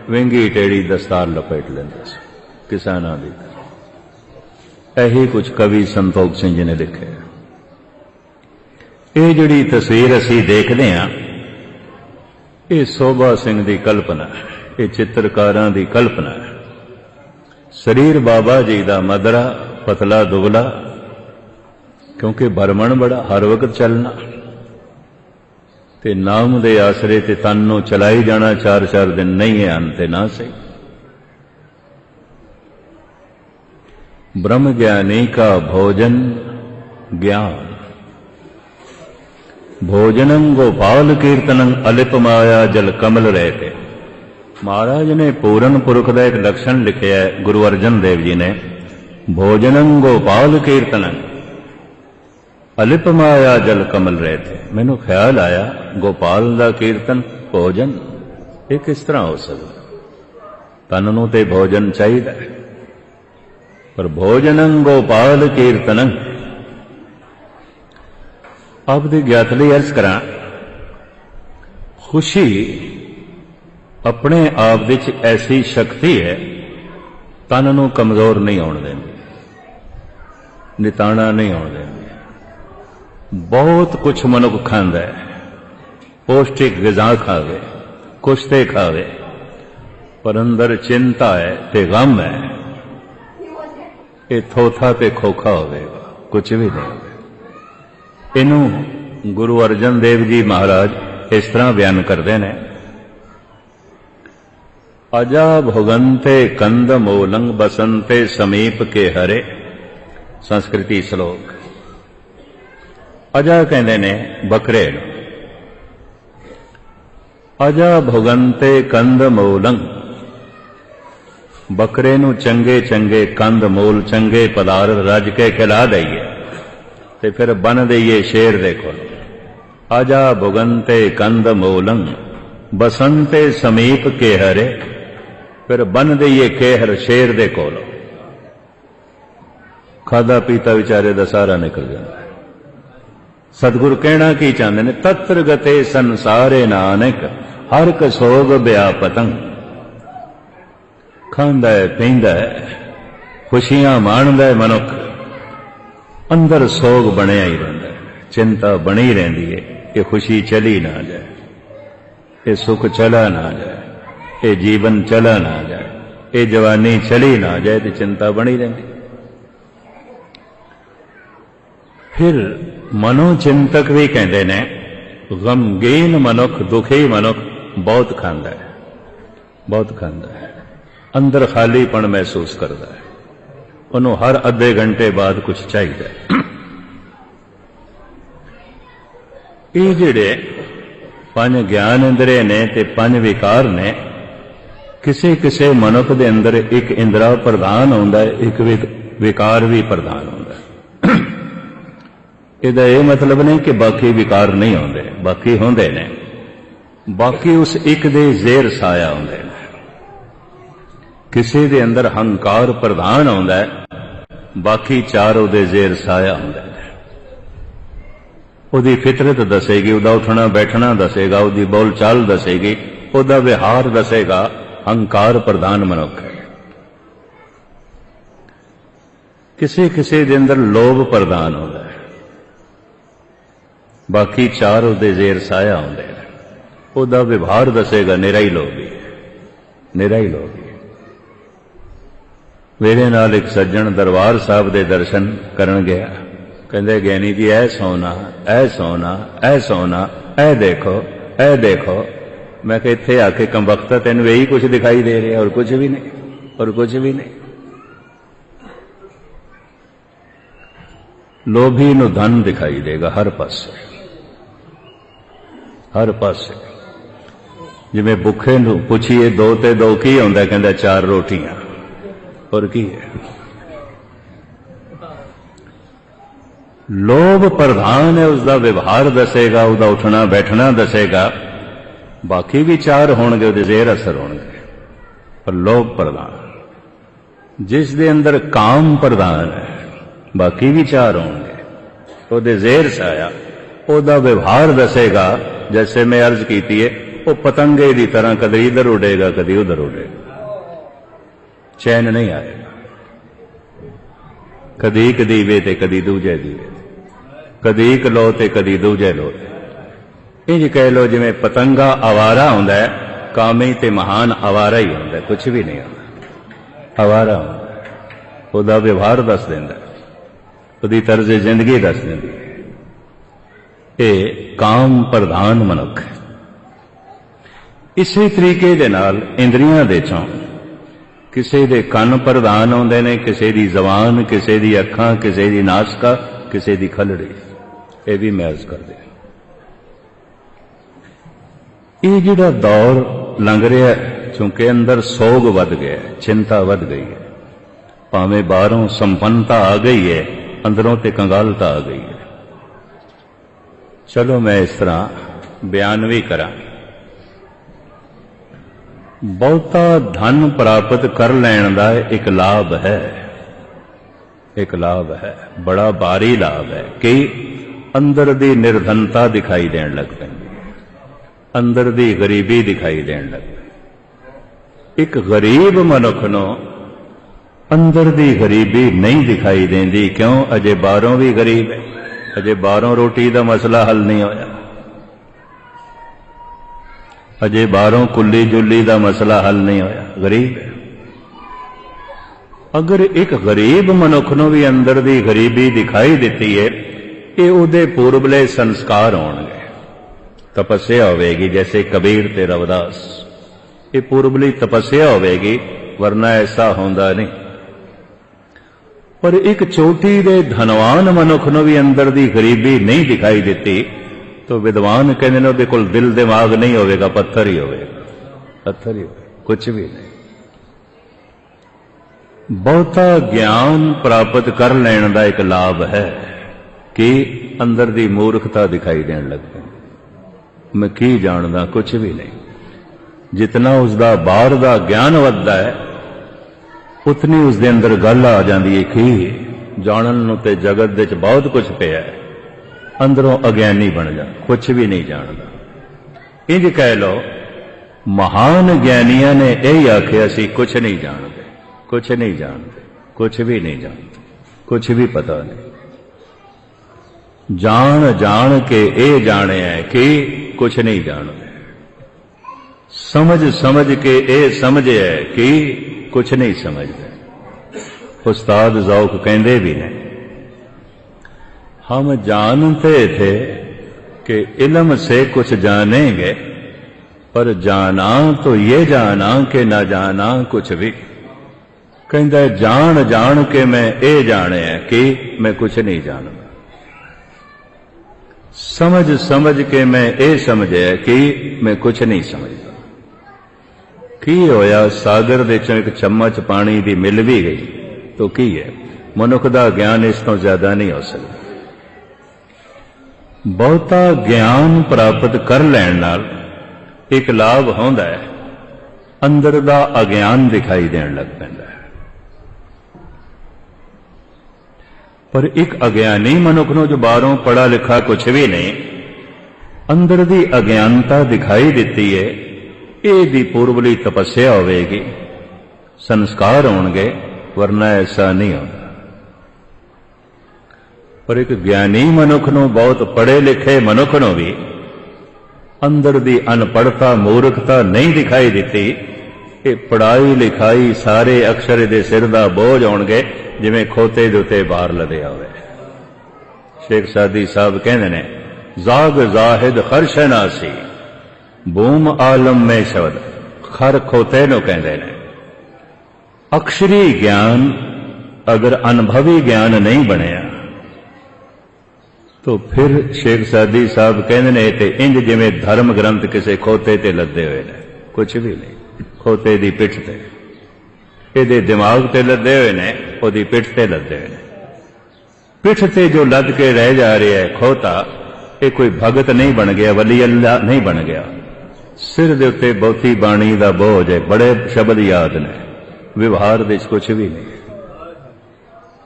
विंगी टेढ़ी दस्तार लपेट लेंदे सन किसानां दी। यही कुछ कवि संतोख सिंह जी ने लिखे। ये जिहड़ी तस्वीर असीं देखदे हां, ये सोभा सिंह की कल्पना है, ये चित्रकारां की कल्पना है। शरीर बाबा जी का मदरा, पतला दुबला, क्योंकि भरमण बड़ा, हर वक्त चलना ते नाम दे आसरे ते तन नूं चलाई जाना। 4-4 दिन नहीं है अंत ना सही। ब्रह्म ज्ञानी का भोजन ज्ञान, भोजनं गोपाल कीर्तनं अलिप माया जल कमल रहते। महाराज ने पूरन पुरख का एक लक्षण लिखा है, गुरु अर्जन देव जी ने, भोजनं गोपाल कीर्तनं अलिप माया जल कमल रहते। मैनू ख्याल आया, गोपाल दा कीर्तन भोजन ये किस तरह हो सकता? तन नूं ते भोजन चाहिए, पर भोजनं गोपाल कीर्तनं। आप दी ज्ञात लई अर्ज करा, खुशी अपने आप विच ऐसी शक्ति है, तन नूं कमजोर नहीं होण देंदी, निताणा नहीं होण देंदी। बहुत कुछ मनुख खांदा है, पौष्टिक गिजा खावे, कुछ ते खावे, पर अंदर चिंता है ते गम है, ये थोथा ते खोखा होवेगा, कुछ भी नहीं। इनू गुरु अर्जन देव जी महाराज इस तरह बयान करते हैं, अजा भोगंते कंद मूलंग बसंते समीप के हरे, संस्कृति श्लोक। अजा कहते ने बकरे नूं, अजा भुगंते कंद मूलं, बकरे नूं चंगे चंगे कंद मूल चंगे पदार्थ रज के खिला दईए ते फिर बन दईए शेर दे कोल। अजा भुगंते कंद मूलं बसंते समीप के हरे, फिर बन दईए केहर शेर दे कोल। खादा पीता विचारे दा सारा निकल जाता है। सतगुरु कहना की चाहते ने, तत्र गते संसारे नानक हर कसोग व्यापतंग। खांदा है पींदा है खुशियां माणदा है मनुख, अंदर सोग बनिया ही रहिंदा है, चिंता बनी रहिंदी है कि खुशी चली ना जाए, ये सुख चला ना जाए, ये जीवन चला ना जाए, ये जवानी चली ना जाए, तो चिंता बनी रहिंदी। फिर मनोचिंतक भी कहते ने, गमगीन मनुख दुखी मनुख बहुत खांदा है, बहुत खांदा है, अंदर खालीपन महसूस करता है, उन्होंने हर अद्धे घंटे बाद कुछ चाहिए। ये जिहड़े पंज ज्ञान इंद्रिय ने ते पंज विकार ने, किसी किसी मनुख दे अंदर एक इंद्रा प्रधान होंदा है, एक विकार भी प्रधान होंदा है। इहदा यह मतलब नहीं कि बाकी विकार नहीं होंदे, बाकी होंदे ने, बाकी उस एक दे जेर साया होंदे ने। किसी दे अंदर हंकार प्रधान होंदा है, बाकी चार उहदे जेर साया होंदे ने। उहदी फितरत दसेगी, उहदा उठना बैठना दसेगा, उहदी बोल चाल दसेगी, उहदा व्यवहार दसेगा, हंकार प्रधान मनुख है। किसी किसी दे अंदर लोभ प्रधान होंदा है, बाकी चार उहदे जेर साया होंदे ने। उहदा व्यवहार दसेगा निरा ही लोभी है, निरा ही लोभी। मेरे नाल एक सज्जन दरबार साहब दे दर्शन करन गया, कहंदे ज्ञानी जी ऐ सोना ऐ सोना ऐ सोना ऐ देखो ऐ देखो। मैं कहा इत्थे आके कमबख्ता तेन यही कुछ दिखाई दे रहा और कुछ भी नहीं, और कुछ भी नहीं। लोभी नूं धन दिखाई देगा हर पासे, हर पासे। जिवें भुखे नूं पुछीए दो ते दो की हुंदा, कहंदा चार रोटियां, और की है। लोभ प्रधान है, उसका व्यवहार दसेगा, उसका उठना बैठना दसेगा, बाकी भी चार होंगे उहदे जेर असर होंगे, पर लोभ प्रधान। जिस दे अंदर काम प्रधान है, बाकी भी चार होंगे, उहदे जेर साया, उहदा व्यवहार दसेगा। जैसे मैं अर्ज की है, वो पतंगे की तरह कभी इधर उड़ेगा कभी उधर उड़ेगा, चैन नहीं आएगा। कदी एक दीवे ते कदी दूजे दीवे, कदी एक लो ते कदी दूजे लो। इंज कह लो जिवें पतंगा आवारा होंदा है, कामी ते महान आवारा ही होंदा है, कुछ भी नहीं होंदा, आवारा होंदा है। उहदा व्यवहार दस देंदा, उहदी तर्ज जिंदगी दस देंदी है। ये काम प्रधान मनुख है। इसी तरीके दे नाल इंद्रियां दे चों किसी दे कन प्रधान होंदे ने, किसी दी जबान, किसी दी अखां, किसी दी नासका, किसी दी खलड़ी। ये भी मैं अर्ज कर दिया। ये जिहड़ा दौर लंघ रहा है, चूंकि अंदर सोग वध गया, चिंता वध गई है, भावें बाहरों संपन्नता आ गई है, अंदरों ते कंगालता आ गई है। चलो मैं इस तरह बयान भी करा। बहुता धन प्राप्त कर लैण दा एक लाभ है, एक लाभ है, बड़ा भारी लाभ है कि अंदर दी निर्धनता दिखाई देन लग पैंदी है, अंदर दी गरीबी दिखाई देन लग पैंदी। एक गरीब मनुख नूं अंदर दी गरीबी नहीं दिखाई देंदी, क्यों? अजे बाहरों भी गरीब है, अजे बाहरों रोटी दा मसला हल नहीं होया, अजे बाहरों कुल्ली जुल्ली दा मसला हल नहीं होया, गरीब है। अगर एक गरीब मनुख नूं भी अंदर दी गरीबी दिखाई दिती है, ये उहदे पूर्वले संस्कार होणगे, तपस्या होवेगी, जैसे कबीर ते रविदास, ये पूर्वली तपस्या होवेगी, वरना ऐसा होंदा नहीं। पर एक चोटी दे धनवान मनुख नूं भी अंदर दी गरीबी नहीं दिखाई देती, तो विद्वान कहते ने उहदे कोल दिल दिमाग नहीं होवेगा, पत्थर ही होवेगा, पत्थर ही होवेगा, कुछ भी नहीं। बहुता ज्ञान प्राप्त कर लैण दा एक लाभ है कि अंदर दी मूर्खता दिखाई देण लग पैंदी। मैं की जानदा, कुछ भी नहीं। जितना उसका बाहर दा ज्ञान वधदा है उतनी उसके अंदर गल आ जाती है कि जानन नूं ते जगत दे च बहुत कुछ पिया है, अंदरों अज्ञानी बन जा, कुछ भी नहीं जानता। इंज कह लो महान ज्ञानियों ने यही आखिया सी, कुछ नहीं जानते, कुछ नहीं जानते, कुछ भी नहीं जानते, कुछ भी पता नहीं। जान जान के ये जाने है कि कुछ नहीं जानते, समझ समझ के ये समझे है कि कुछ नहीं समझते। उस्ताद ज़ौक़ कहते भी ने, हम जानते थे कि इल्म से कुछ जानेंगे, पर जाना तो ये जाना कि ना जाना कुछ भी। कहता जान जान के मैं ये जाने है कि मैं कुछ नहीं जानता, समझ समझ के मैं ये समझे कि मैं कुछ नहीं समझता। की होया, सागर दे चों एक चम्मच पानी दी मिल भी गई तो की है, मनुख दा ज्ञान इस तो ज्यादा नहीं हो सकता। बहुता ज्ञान प्राप्त कर लैण नाल एक लाभ होंदा है, अंदर दा अज्ञान दिखाई देण लग पैंदा है। पर एक अज्ञानी मनुख नूं जो बाहरों पढ़ा लिखा कुछ भी नहीं, अंदर दी अज्ञानता दिखाई दिती है, ये पूर्वली तपस्या होगी, संस्कार होंगे, वरना ऐसा नहीं होता। पर एक ज्ञानी मनुख नूं, बहुत पढ़े लिखे मनुख नूं भी अंदर दी अनपढ़ता मूर्खता नहीं दिखाई दिती। ये पढ़ाई लिखाई सारे अक्षर दे सिर दा बोझ होणगे, जिवें खोते दे उत्ते बाहर लदे होवे। शेख सादी साहब कहंदे ने, जाग जाहिद खरशनासी बूम आलम में शब्द, खर खोते नूं कहंदे ने। अक्षरी ज्ञान अगर अनुभवी ज्ञान नहीं बनिया तो फिर शेख सादी साहब कहंदे ने ते इंज जिवें धर्म ग्रंथ किसी खोते ते लदे हुए ने, कुछ भी नहीं। खोते दी पिठ ते, इहदे दिमाग ते लदे हुए ने, ओहदी पिठ ते लदे हुए ने। पिठ ते जो लद के रह जा रहा है खोता, ये कोई भगत नहीं बन गया, वली अल्लाह नहीं बन गया। सिर दे उत्ते बहुती बाणी दा बोझ है, बड़े शब्द याद ने, व्यवहार दे कुछ भी नहीं,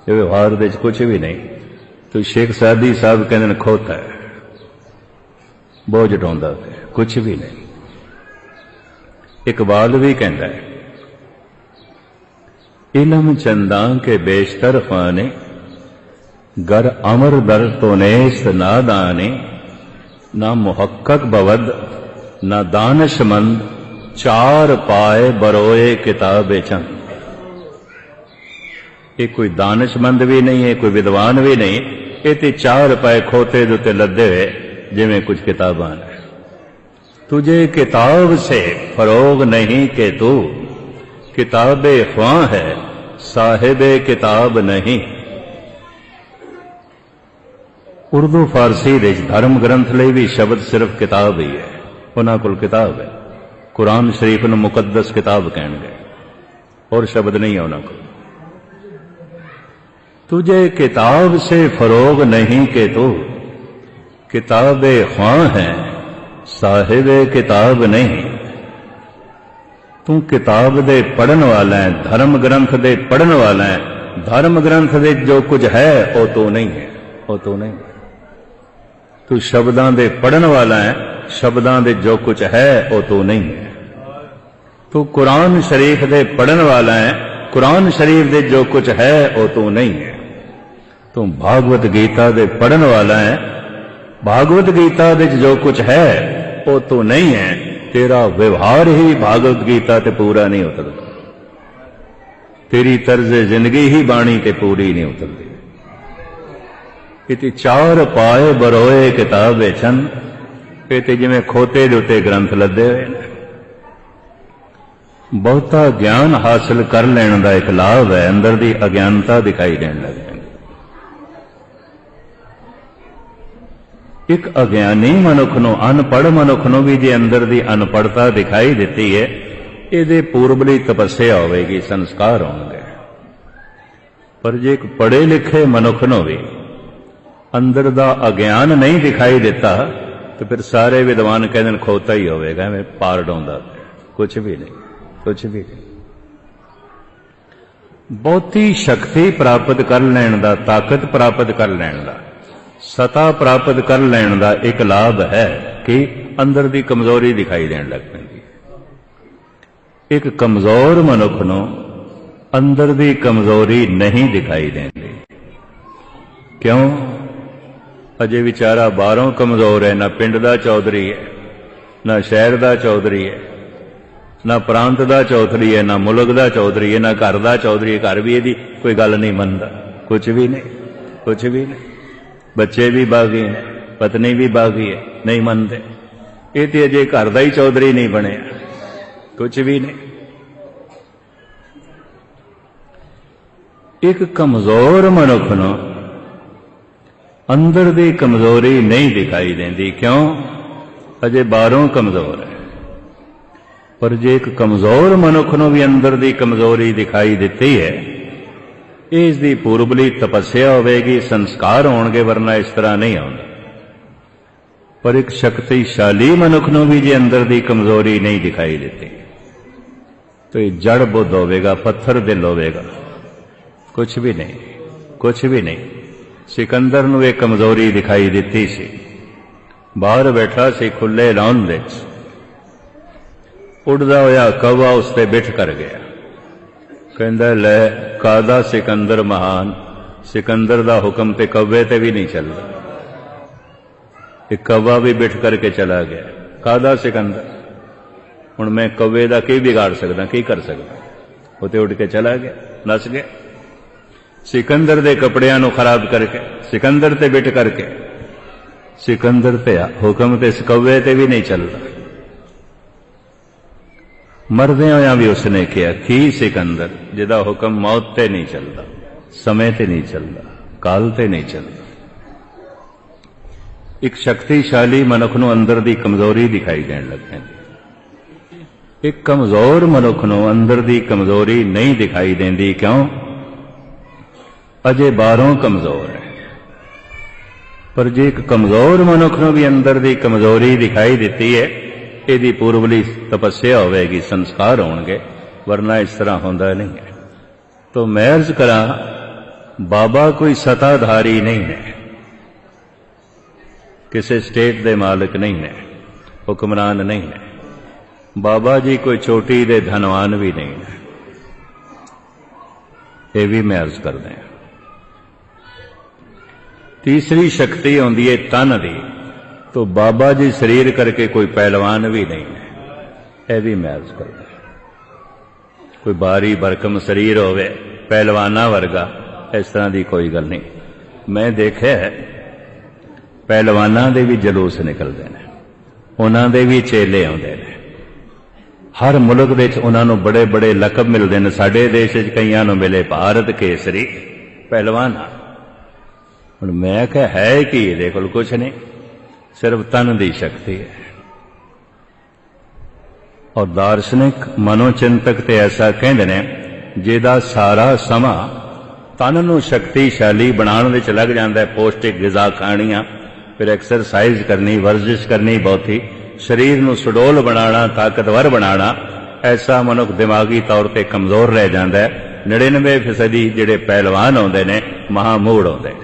व्यवहार दे कुछ भी नहीं। तो शेख सादी साहब कहते खोता है, बोझ ढोंदा है, कुछ भी नहीं। इकबाल भी कहता है, इलम चंदा के बेशतर फाने, गर अमर दर तो नेस्त नादाने, ना मुहक्कक बवद ना दानशमंद, चार पाए बरोए किताबे चंद। ये कोई दानशमंद भी नहीं है, कोई विद्वान भी नहीं, ये ते चार पाए खोते दे उत्ते लदे हुए जिवें कुछ किताबां ने। तुझे किताब से फरोग नहीं कि तू किताबे ख्वां है, साहिबे किताब नहीं। उर्दू फारसी दे धर्म ग्रंथ लई भी शब्द सिर्फ किताब ही है, उन्हां कोल किताब है। कुरान शरीफ नूं मुकद्दस किताब कहणगे, और शब्द नहीं है उन्हां कोल। तुझे किताब से फरोग नहीं कि तू किताबे ख्वां है, साहिबे किताब नहीं। तू किताब दे पढ़न वाला है, धर्म ग्रंथ दे पढ़न वाला है। धर्म ग्रंथ दे जो कुछ है वो तो नहीं है, वो तो नहीं है। तू शब्दां दे पढ़न वाला है, शब्दां दे जो कुछ है वो तो नहीं है। तू कुरान शरीफ दे पढ़न वाला है, कुरान शरीफ दे जो कुछ है वो तो नहीं है। तू भागवत गीता दे पढ़न वाला है, भागवत गीता दे जो कुछ है वो तो नहीं है। तेरा व्यवहार ही भागवत गीता ते पूरा नहीं उतरता, तेरी तर्ज जिंदगी ही बाणी ते पूरी नहीं उतरती। इति चार पाए बरोए किताबे चंद, इते जिवें खोते दे उत्ते ग्रंथ लदे हुए ने। ਬਹੁਤਾ ਗਿਆਨ ਹਾਸਲ ਕਰ ਲੈਣ ਦਾ ਇੱਕ ਲਾਭ ਹੈ, ਅੰਦਰ ਦੀ ਅਗਿਆਨਤਾ ਦਿਖਾਈ ਦੇਣ ਲੱਗ ਜਾਂਦੀ। ਇੱਕ ਅਗਿਆਨੀ ਮਨੁੱਖ ਨੂੰ, ਅਨਪੜ੍ਹ ਮਨੁੱਖ ਨੂੰ ਵੀ ਜੇ ਅੰਦਰ ਦੀ ਅਨਪੜ੍ਹਤਾ ਦਿਖਾਈ ਦਿੱਤੀ ਹੈ, ਇਹਦੇ ਪੂਰਬਲੀ ਤਪੱਸਿਆ ਹੋਵੇਗੀ, ਸੰਸਕਾਰ ਹੋਣਗੇ। ਪਰ ਜੇ ਇੱਕ ਪੜ੍ਹੇ ਲਿਖੇ ਮਨੁੱਖ ਨੂੰ ਵੀ ਅੰਦਰ ਦਾ ਅਗਿਆਨ ਨਹੀਂ ਦਿਖਾਈ ਦਿੱਤਾ, ਤੇ ਫਿਰ ਸਾਰੇ ਵਿਦਵਾਨ ਕਹਿੰਦੇ ਖੋਤਾ ਹੀ ਹੋਵੇਗਾ, ਐਵੇਂ ਪਾਰ ਡਾਉਂਦਾ, ਕੁਛ ਵੀ ਨਹੀਂ, ਕੁਛ ਵੀ ਨਹੀਂ। ਬਹੁਤੀ ਸ਼ਕਤੀ ਪ੍ਰਾਪਤ ਕਰ ਲੈਣ ਦਾ, ਤਾਕਤ ਪ੍ਰਾਪਤ ਕਰ ਲੈਣ ਦਾ, ਸਤਾ ਪ੍ਰਾਪਤ ਕਰ ਲੈਣ ਦਾ ਇੱਕ ਲਾਭ ਹੈ ਕਿ ਅੰਦਰ ਦੀ ਕਮਜ਼ੋਰੀ ਦਿਖਾਈ ਦੇਣ ਲੱਗ ਪੈਂਦੀ। ਇੱਕ ਕਮਜ਼ੋਰ ਮਨੁੱਖ ਨੂੰ ਅੰਦਰ ਦੀ ਕਮਜ਼ੋਰੀ ਨਹੀਂ ਦਿਖਾਈ ਦਿੰਦੀ। ਕਿਉਂ? ਅਜੇ ਵਿਚਾਰਾ ਬਾਹਰੋਂ ਕਮਜ਼ੋਰ ਹੈ, ਨਾ ਪਿੰਡ ਦਾ ਚੌਧਰੀ ਹੈ, ਨਾ ਸ਼ਹਿਰ ਦਾ ਚੌਧਰੀ ਹੈ, ਨਾ ਪ੍ਰਾਂਤ ਦਾ ਚੌਧਰੀ ਹੈ, ਨਾ ਮੁਲਕ ਦਾ ਚੌਧਰੀ ਹੈ, ਨਾ ਘਰ ਦਾ ਚੌਧਰੀ ਹੈ। ਘਰ ਵੀ ਇਹਦੀ ਕੋਈ ਗੱਲ ਨਹੀਂ ਮੰਨਦਾ, ਕੁਛ ਵੀ ਨਹੀਂ, ਕੁਛ ਵੀ ਨਹੀਂ। ਬੱਚੇ ਵੀ ਬਾਗੀ ਨੇ, ਪਤਨੀ ਵੀ ਬਾਗੀ ਹੈ, ਨਹੀਂ ਮੰਨਦੇ। ਇਹ ਤੇ ਅਜੇ ਘਰ ਦਾ ਹੀ ਚੌਧਰੀ ਨਹੀਂ ਬਣਿਆ, ਕੁਛ ਵੀ ਨਹੀਂ। ਇੱਕ ਕਮਜ਼ੋਰ ਮਨੁੱਖ ਨੂੰ ਅੰਦਰ ਦੀ ਕਮਜ਼ੋਰੀ ਨਹੀਂ ਦਿਖਾਈ ਦਿੰਦੀ। ਕਿਉਂ? ਅਜੇ ਬਾਹਰੋਂ ਕਮਜ਼ੋਰ ਹੈ। ਪਰ ਜੇ ਇੱਕ ਕਮਜ਼ੋਰ ਮਨੁੱਖ ਨੂੰ ਵੀ ਅੰਦਰ ਦੀ ਕਮਜ਼ੋਰੀ ਦਿਖਾਈ ਦਿੱਤੀ ਹੈ, ਇਸ ਦੀ ਪੂਰਬਲੀ ਤਪੱਸਿਆ ਹੋਵੇਗੀ, ਸੰਸਕਾਰ ਹੋਣਗੇ, ਵਰਨਾ ਇਸ ਤਰ੍ਹਾਂ ਨਹੀਂ ਆਉਂਦਾ। ਪਰ ਇੱਕ ਸ਼ਕਤੀਸ਼ਾਲੀ ਮਨੁੱਖ ਨੂੰ ਵੀ ਜੇ ਅੰਦਰ ਦੀ ਕਮਜ਼ੋਰੀ ਨਹੀਂ ਦਿਖਾਈ ਦਿੱਤੀ, ਤਾਂ ਇਹ ਜੜ ਬੁੱਧ ਹੋਵੇਗਾ, ਪੱਥਰ ਦਿਲ ਹੋਵੇਗਾ, ਕੁਛ ਵੀ ਨਹੀਂ, ਕੁਛ ਵੀ ਨਹੀਂ। ਸਿਕੰਦਰ ਨੂੰ ਇਹ ਕਮਜ਼ੋਰੀ ਦਿਖਾਈ ਦਿੱਤੀ ਸੀ। ਬਾਹਰ ਬੈਠਾ ਸੀ ਖੁੱਲੇ ਲਾਉਣ ਵਿੱਚ, ਉੱਡਦਾ ਹੋਇਆ ਕਊਆ ਉਸ ਤੇ ਬਿਠ ਕਰ ਗਿਆ। ਕਹਿੰਦਾ, ਲੈ ਕਾਦਾ ਸਿਕੰਦਰ ਮਹਾਨ, ਸਿਕੰਦਰ ਦਾ ਹੁਕਮ ਤੇ ਕਊਏ ਤੇ ਵੀ ਨਹੀਂ ਚੱਲਦਾ। ਇੱਕ ਕਊਆ ਵੀ ਬਿਠ ਕਰਕੇ ਚਲਾ ਗਿਆ। ਕਾਦਾ ਸਿਕੰਦਰ, ਹੁਣ ਮੈਂ ਕਊਏ ਦਾ ਕੀ ਵਿਗਾੜ ਸਕਦਾ, ਕੀ ਕਰ ਸਕਦਾ? ਉਹ ਤੇ ਉੱਡ ਕੇ ਚਲਾ ਗਿਆ, ਨੱਸ ਗਿਆ। ਸਿਕੰਦਰ ਦੇ ਕੱਪੜਿਆਂ ਨੂੰ ਖਰਾਬ ਕਰਕੇ, ਸਿਕੰਦਰ ਤੇ ਬਿਠ ਕਰਕੇ, ਸਿਕੰਦਰ ਤੇ ਹੁਕਮ ਤੇ ਕਊਏ ਤੇ ਵੀ ਨਹੀਂ ਚੱਲਦਾ। ਮਰਦੇ ਹੋਇਆਂ ਵੀ ਉਸਨੇ ਕਿਹਾ, ਕੀ ਸਿਕੰਦਰ ਜਿਹਦਾ ਹੁਕਮ ਮੌਤ ਤੇ ਨਹੀਂ ਚੱਲਦਾ, ਸਮੇਂ ਤੇ ਨਹੀਂ ਚੱਲਦਾ, ਕਾਲ ਤੇ ਨਹੀਂ ਚੱਲਦਾ। ਇੱਕ ਸ਼ਕਤੀਸ਼ਾਲੀ ਮਨੁੱਖ ਨੂੰ ਅੰਦਰ ਦੀ ਕਮਜ਼ੋਰੀ ਦਿਖਾਈ ਦੇਣ ਲੱਗ ਪੈਂਦੀ। ਇੱਕ ਕਮਜ਼ੋਰ ਮਨੁੱਖ ਨੂੰ ਅੰਦਰ ਦੀ ਕਮਜ਼ੋਰੀ ਨਹੀਂ ਦਿਖਾਈ ਦਿੰਦੀ। ਕਿਉਂ? ਅਜੇ ਬਾਹਰੋਂ ਕਮਜ਼ੋਰ ਹੈ। ਪਰ ਜੇ ਇੱਕ ਕਮਜ਼ੋਰ ਮਨੁੱਖ ਨੂੰ ਵੀ ਅੰਦਰ ਦੀ ਕਮਜ਼ੋਰੀ ਦਿਖਾਈ ਦਿੱਤੀ ਹੈ, ਇਹਦੀ ਪੂਰਬਲੀ ਤਪੱਸਿਆ ਹੋਵੇਗੀ, ਸੰਸਕਾਰ ਹੋਣਗੇ, ਵਰਨਾ ਇਸ ਤਰ੍ਹਾਂ ਹੁੰਦਾ ਨਹੀਂ ਹੈ। ਤੋ ਮੈਂ ਅਰਜ਼ ਕਰਾਂ, ਬਾਬਾ ਕੋਈ ਸਤਾਧਾਰੀ ਨਹੀਂ ਹੈ, ਕਿਸੇ ਸਟੇਟ ਦੇ ਮਾਲਕ ਨਹੀਂ ਹੈ, ਹੁਕਮਰਾਨ ਨਹੀਂ ਹੈ। ਬਾਬਾ ਜੀ ਕੋਈ ਚੋਟੀ ਦੇ ਧਨਵਾਨ ਵੀ ਨਹੀਂ ਹੈ। ਇਹ ਵੀ ਮੈਂ ਅਰਜ਼ ਕਰਦਾ ਹਾਂ। ਤੀਸਰੀ ਸ਼ਕਤੀ ਆਉਂਦੀ ਹੈ ਤਨ ਦੀ। ਤੋ ਬਾਬਾ ਜੀ ਸਰੀਰ ਕਰਕੇ ਕੋਈ ਪਹਿਲਵਾਨ ਵੀ ਨਹੀਂ ਹੈ। ਇਹ ਵੀ ਮੈਂ ਅਰਜ਼ ਕਰਦਾ। ਕੋਈ ਬਾਰੀ ਬਰਕਮ ਸਰੀਰ ਹੋਵੇ ਪਹਿਲਵਾਨਾਂ ਵਰਗਾ, ਇਸ ਤਰ੍ਹਾਂ ਦੀ ਕੋਈ ਗੱਲ ਨਹੀਂ। ਮੈਂ ਦੇਖਿਆ ਪਹਿਲਵਾਨਾਂ ਦੇ ਵੀ ਜਲੂਸ ਨਿਕਲਦੇ ਨੇ, ਉਹਨਾਂ ਦੇ ਵੀ ਚੇਲੇ ਆਉਂਦੇ ਨੇ। ਹਰ ਮੁਲਕ ਵਿੱਚ ਉਹਨਾਂ ਨੂੰ ਬੜੇ ਬੜੇ ਲਕਬ ਮਿਲਦੇ ਨੇ। ਸਾਡੇ ਦੇਸ਼ ਵਿੱਚ ਕਈਆਂ ਨੂੰ ਮਿਲੇ ਭਾਰਤ ਕੇਸਰੀ ਪਹਿਲਵਾਨ। ਹੁਣ ਮੈਂ ਕਿਹਾ ਹੈ ਕੀ ਇਹਦੇ ਕੋਲ? ਕੁਛ ਨਹੀਂ, ਸਿਰਫ ਤਨ ਦੀ ਸ਼ਕਤੀ ਹੈ। ਔਰ ਦਾਰਸ਼ਨਿਕ ਮਨੋਚਿੰਤਕ ਤੇ ਐਸਾ ਕਹਿੰਦੇ ਨੇ, ਜਿਹਦਾ ਸਾਰਾ ਸਮਾਂ ਤਨ ਨੂੰ ਸ਼ਕਤੀਸ਼ਾਲੀ ਬਣਾਉਣ ਵਿੱਚ ਲੱਗ ਜਾਂਦਾ ਹੈ। ਪੌਸ਼ਟਿਕ ਗਿਜ਼ਾ ਖਾਣੀਆਂ, ਫਿਰ ਐਕਸਰਸਾਈਜ਼ ਕਰਨੀ, ਵਰਜਿਸ਼ ਕਰਨੀ, ਬਹੁਤੀ ਸਰੀਰ ਨੂੰ ਸੁਡੋਲ ਬਣਾਉਣਾ, ਤਾਕਤਵਰ ਬਣਾਉਣਾ। ਐਸਾ ਮਨੁੱਖ ਦਿਮਾਗੀ ਤੌਰ ਤੇ ਕਮਜ਼ੋਰ ਰਹਿ ਜਾਂਦਾ ਹੈ। 99% ਜਿਹੜੇ ਪਹਿਲਵਾਨ ਆਉਂਦੇ ਨੇ ਮਹਾਮੂੜ ਆਉਂਦੇ ਨੇ।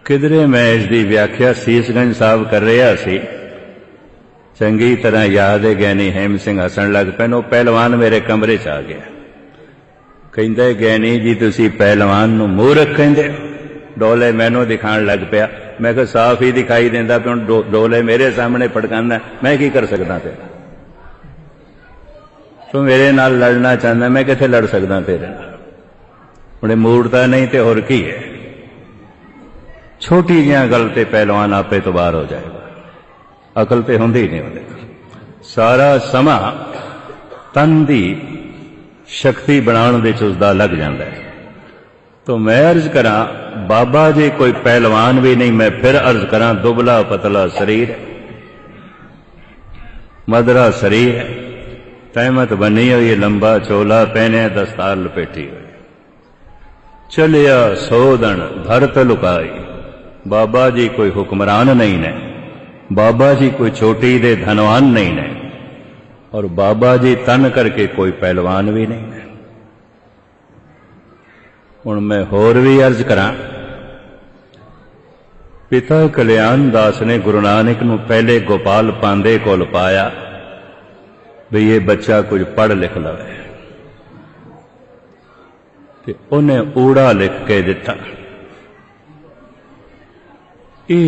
ਕਿਧਰੇ ਮੈਂ ਇਸ ਦੀ ਵਿਆਖਿਆ ਸੀਸਗੰਜ ਸਾਹਿਬ ਕਰ ਰਿਹਾ ਸੀ, ਚੰਗੀ ਤਰ੍ਹਾਂ ਯਾਦ ਹੈ। ਗਿਆਨੀ ਹੈਮ ਸਿੰਘ ਹੱਸਣ ਲੱਗ ਪਏ। ਉਹ ਪਹਿਲਵਾਨ ਮੇਰੇ ਕਮਰੇ 'ਚ ਆ ਗਿਆ। ਕਹਿੰਦਾ, ਗਿਆਨੀ ਜੀ ਤੁਸੀਂ ਪਹਿਲਵਾਨ ਨੂੰ ਮੂਰਖ ਕਹਿੰਦੇ? ਡੋਲੇ ਮੈਨੂੰ ਦਿਖਾਣ ਲੱਗ ਪਿਆ। ਮੈਂ ਕਿਹਾ ਸਾਫ਼ ਹੀ ਦਿਖਾਈ ਦਿੰਦਾ ਪਿਆ, ਹੁਣ ਡੋਲੇ ਮੇਰੇ ਸਾਹਮਣੇ ਪਟਕਾਉਂਦਾ, ਮੈਂ ਕੀ ਕਰ ਸਕਦਾ? ਤੇ ਤੂੰ ਮੇਰੇ ਨਾਲ ਲੜਨਾ ਚਾਹੁੰਦਾ, ਮੈਂ ਕਿੱਥੇ ਲੜ ਸਕਦਾ ਤੇਰੇ ਨਾਲ? ਹੁਣ ਮੂਰਤਾ ਨਹੀਂ ਤੇ ਹੋਰ ਕੀ ਹੈ? ਛੋਟੀ ਜਿਹੀਆਂ ਗੱਲ ਤੇ ਪਹਿਲਵਾਨ ਆਪੇ ਤੋਂ ਬਾਹਰ ਹੋ ਜਾਏਗਾ। ਅਕਲ ਤੇ ਹੁੰਦੀ ਨਹੀਂ ਉਹਦੇ। सारा समा तन की शक्ति बनाने दे उसका लग जाता है। तो मैं अर्ज करा बाबा जी कोई पहलवान भी नहीं, मैं फिर अर्ज करा दुबला पतला शरीर है, मदरा शरीर है, तहमत बनी हुई, लंबा चोला पहने, दस्तार लपेटी हुई, चलिया सोदन धरत लुकाई। बाबा जी कोई हुक्मरान नहीं ने, बाबा जी कोई छोटी दे धनवान नहीं ने, और बाबा जी तन करके कोई पहलवान भी नहीं है। हुण मैं होर भी अर्ज करा, पिता कल्याण दास ने गुरु नानक नूं पहले गोपाल पांदे कोल पाया भी ये बच्चा कुछ पढ़ लिख लवे, ते उन्हें ऊड़ा लिख के दिता। ये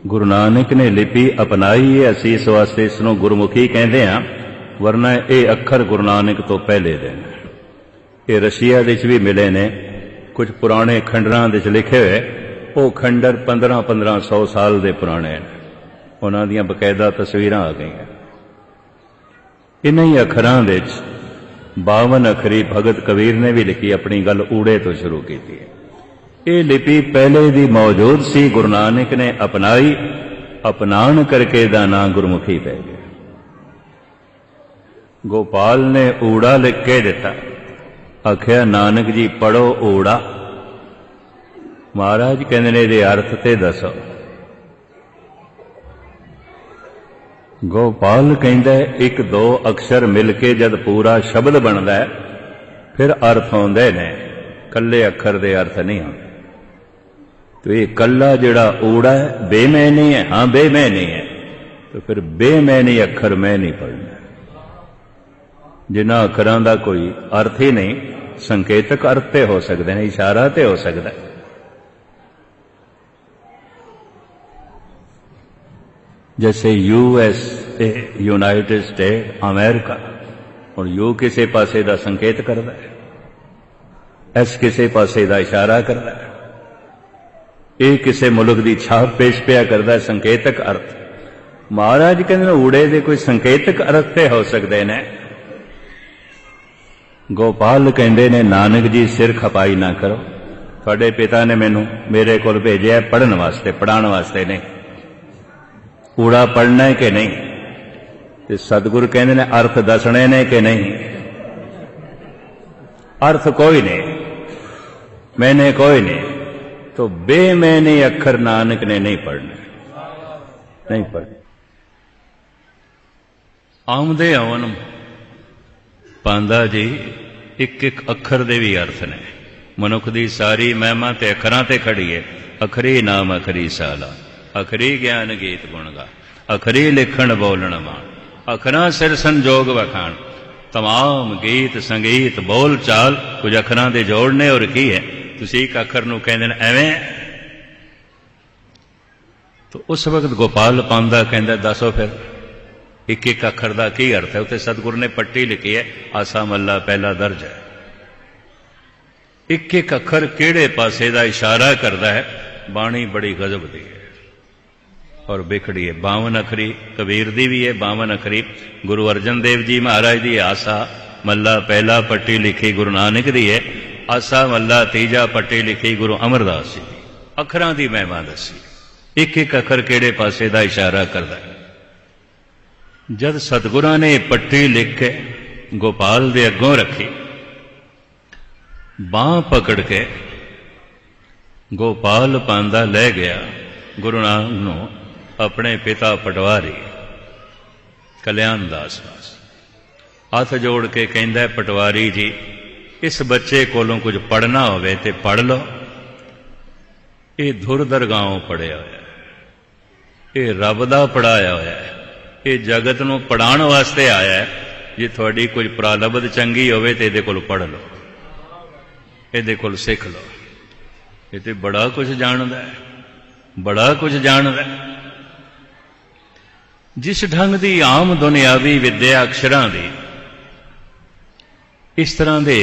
गुरु नानक ने लिपि अपनाई है, असीं इस वास्ते इसनूं गुरमुखी कहते हैं, वरना ये अखर गुरु नानक तो पहले दे ने। ये रशिया विच भी मिले ने, कुछ पुराने खंडरां विच लिखे हुए, वो खंडर 1500 साल दे पुराने हैं, उन्हां दीयां बकायदा तस्वीरां आ गई। इन्हीं अखरां विच 52 अखरी भगत कबीर ने भी लिखी, अपनी गल ऊड़े तो शुरू की थी। ये लिपि पहले दी मौजूद सी, गुरु नानक ने अपनाई, अपनाण करके दा नां गुरमुखी पै गया। गोपाल ने ऊड़ा लिख के दिता, आख्या नानक जी पढ़ो ऊड़ा। महाराज कहंदे ने इहदे अर्थ ते दसो। गोपाल कहंदा एक दो अक्षर मिल के जद पूरा शब्द बनता है फिर अर्थ आउंदे ने, कल्ले अक्षर दे अर्थ नहीं आउंदे। तो ये कल्ला जिहड़ा ऊड़ा है बेमैनी है, हाँ बेमैनी है, तो फिर बेमैनी अक्षर मैं नहीं पढ़ना। जिन्हां अखरां दा कोई अर्थ ही नहीं, संकेतक अर्थ ते हो सकते हैं, इशारा ते हो सकता है। जैसे USA यूनाइटेड स्टेट अमेरिका, और यू किसी पासे का संकेत करता है, एस किसी पासे का इशारा करता है, ये किसी मुल्क की छाप पेश पिया करता है, संकेतक अर्थ। महाराज कहते ऊड़े दे कोई संकेतक अर्थ ते हो सकते हैं। गोपाल कहते ने नानक जी सिर खपाई ना करो, थोड़े पिता ने मैनू मेरे को भेजा पढ़न वास्ते, पढ़ाने वास्ते नहीं। ऊड़ा पढ़ना है कि नहीं, ते सतगुरु कहते ने अर्थ दसने ने कि नहीं। अर्थ कोई नहीं, मैंने कोई नहीं, तो बेमैने अक्षर नानक ने नहीं पढ़ने, नहीं पढ़ने। आमदे आवन पांदा जी एक एक अखर दे भी अर्थ ने। मनुख दी सारी महिमा ते अखरां ते खड़ी है। अखरी नाम अखरी साला, अखरी ज्ञान गीत गुण गा, अखरी लिखण बोलण मान, अखरां सिर संजोग वखाण। तमाम गीत संगीत बोल चाल कुछ अखरां दे जोड़ने और की है। तुसीं एक अखर नूं कहंदे ने एवें, तो उस वक्त गोपाल पांदा कहंदा दसो फिर एक एक अखर का की अर्थ है। उत्ते सतगुरु ने पट्टी लिखी है, आसा मल्ला पहला दर्ज है। एक एक अखर किहड़े पासे का इशारा करता है। बाणी बड़ी गजब दी है और बिखड़ी है। 52 अखरी कबीर दी भी है, 52 अखरी गुरु अर्जन देव जी महाराज दी। आसा मल्ला पहला पट्टी लिखी गुरु नानक दी है, आसा मल्ला तीजा पट्टी लिखी गुरु अमरदास जी दी। अखरां दी महिमा दसी, एक एक अखर किहड़े पासे का इशारा करता है। जद सतगुरां ने पट्टी लिख के गोपाल दे अगों रखी, बांह पकड़ के गोपाल पांदा ले गया गुरु नानक नूं अपने पिता पटवारी कल्याण दास पास। हथ जोड़ के कहंदा पटवारी जी, इस बच्चे कोलों कुछ पढ़ना होवे ते पढ़ लो। ये धुर दरगाहों पढ़िया होया, ये रब दा पढ़ाया होया है, ये जगत नूं पढ़ाण वास्ते आया है। जे तुहाडी कोई प्रालब्ध चंगी होवे ते इहदे कोल पढ़ लो, इहदे कोल सिख लो। ये ते बड़ा कुछ जानदा है, बड़ा कुछ जानदा है। जिस ढंग दी आम दुनियावी विद्या अक्षरां दी, इस तरह दे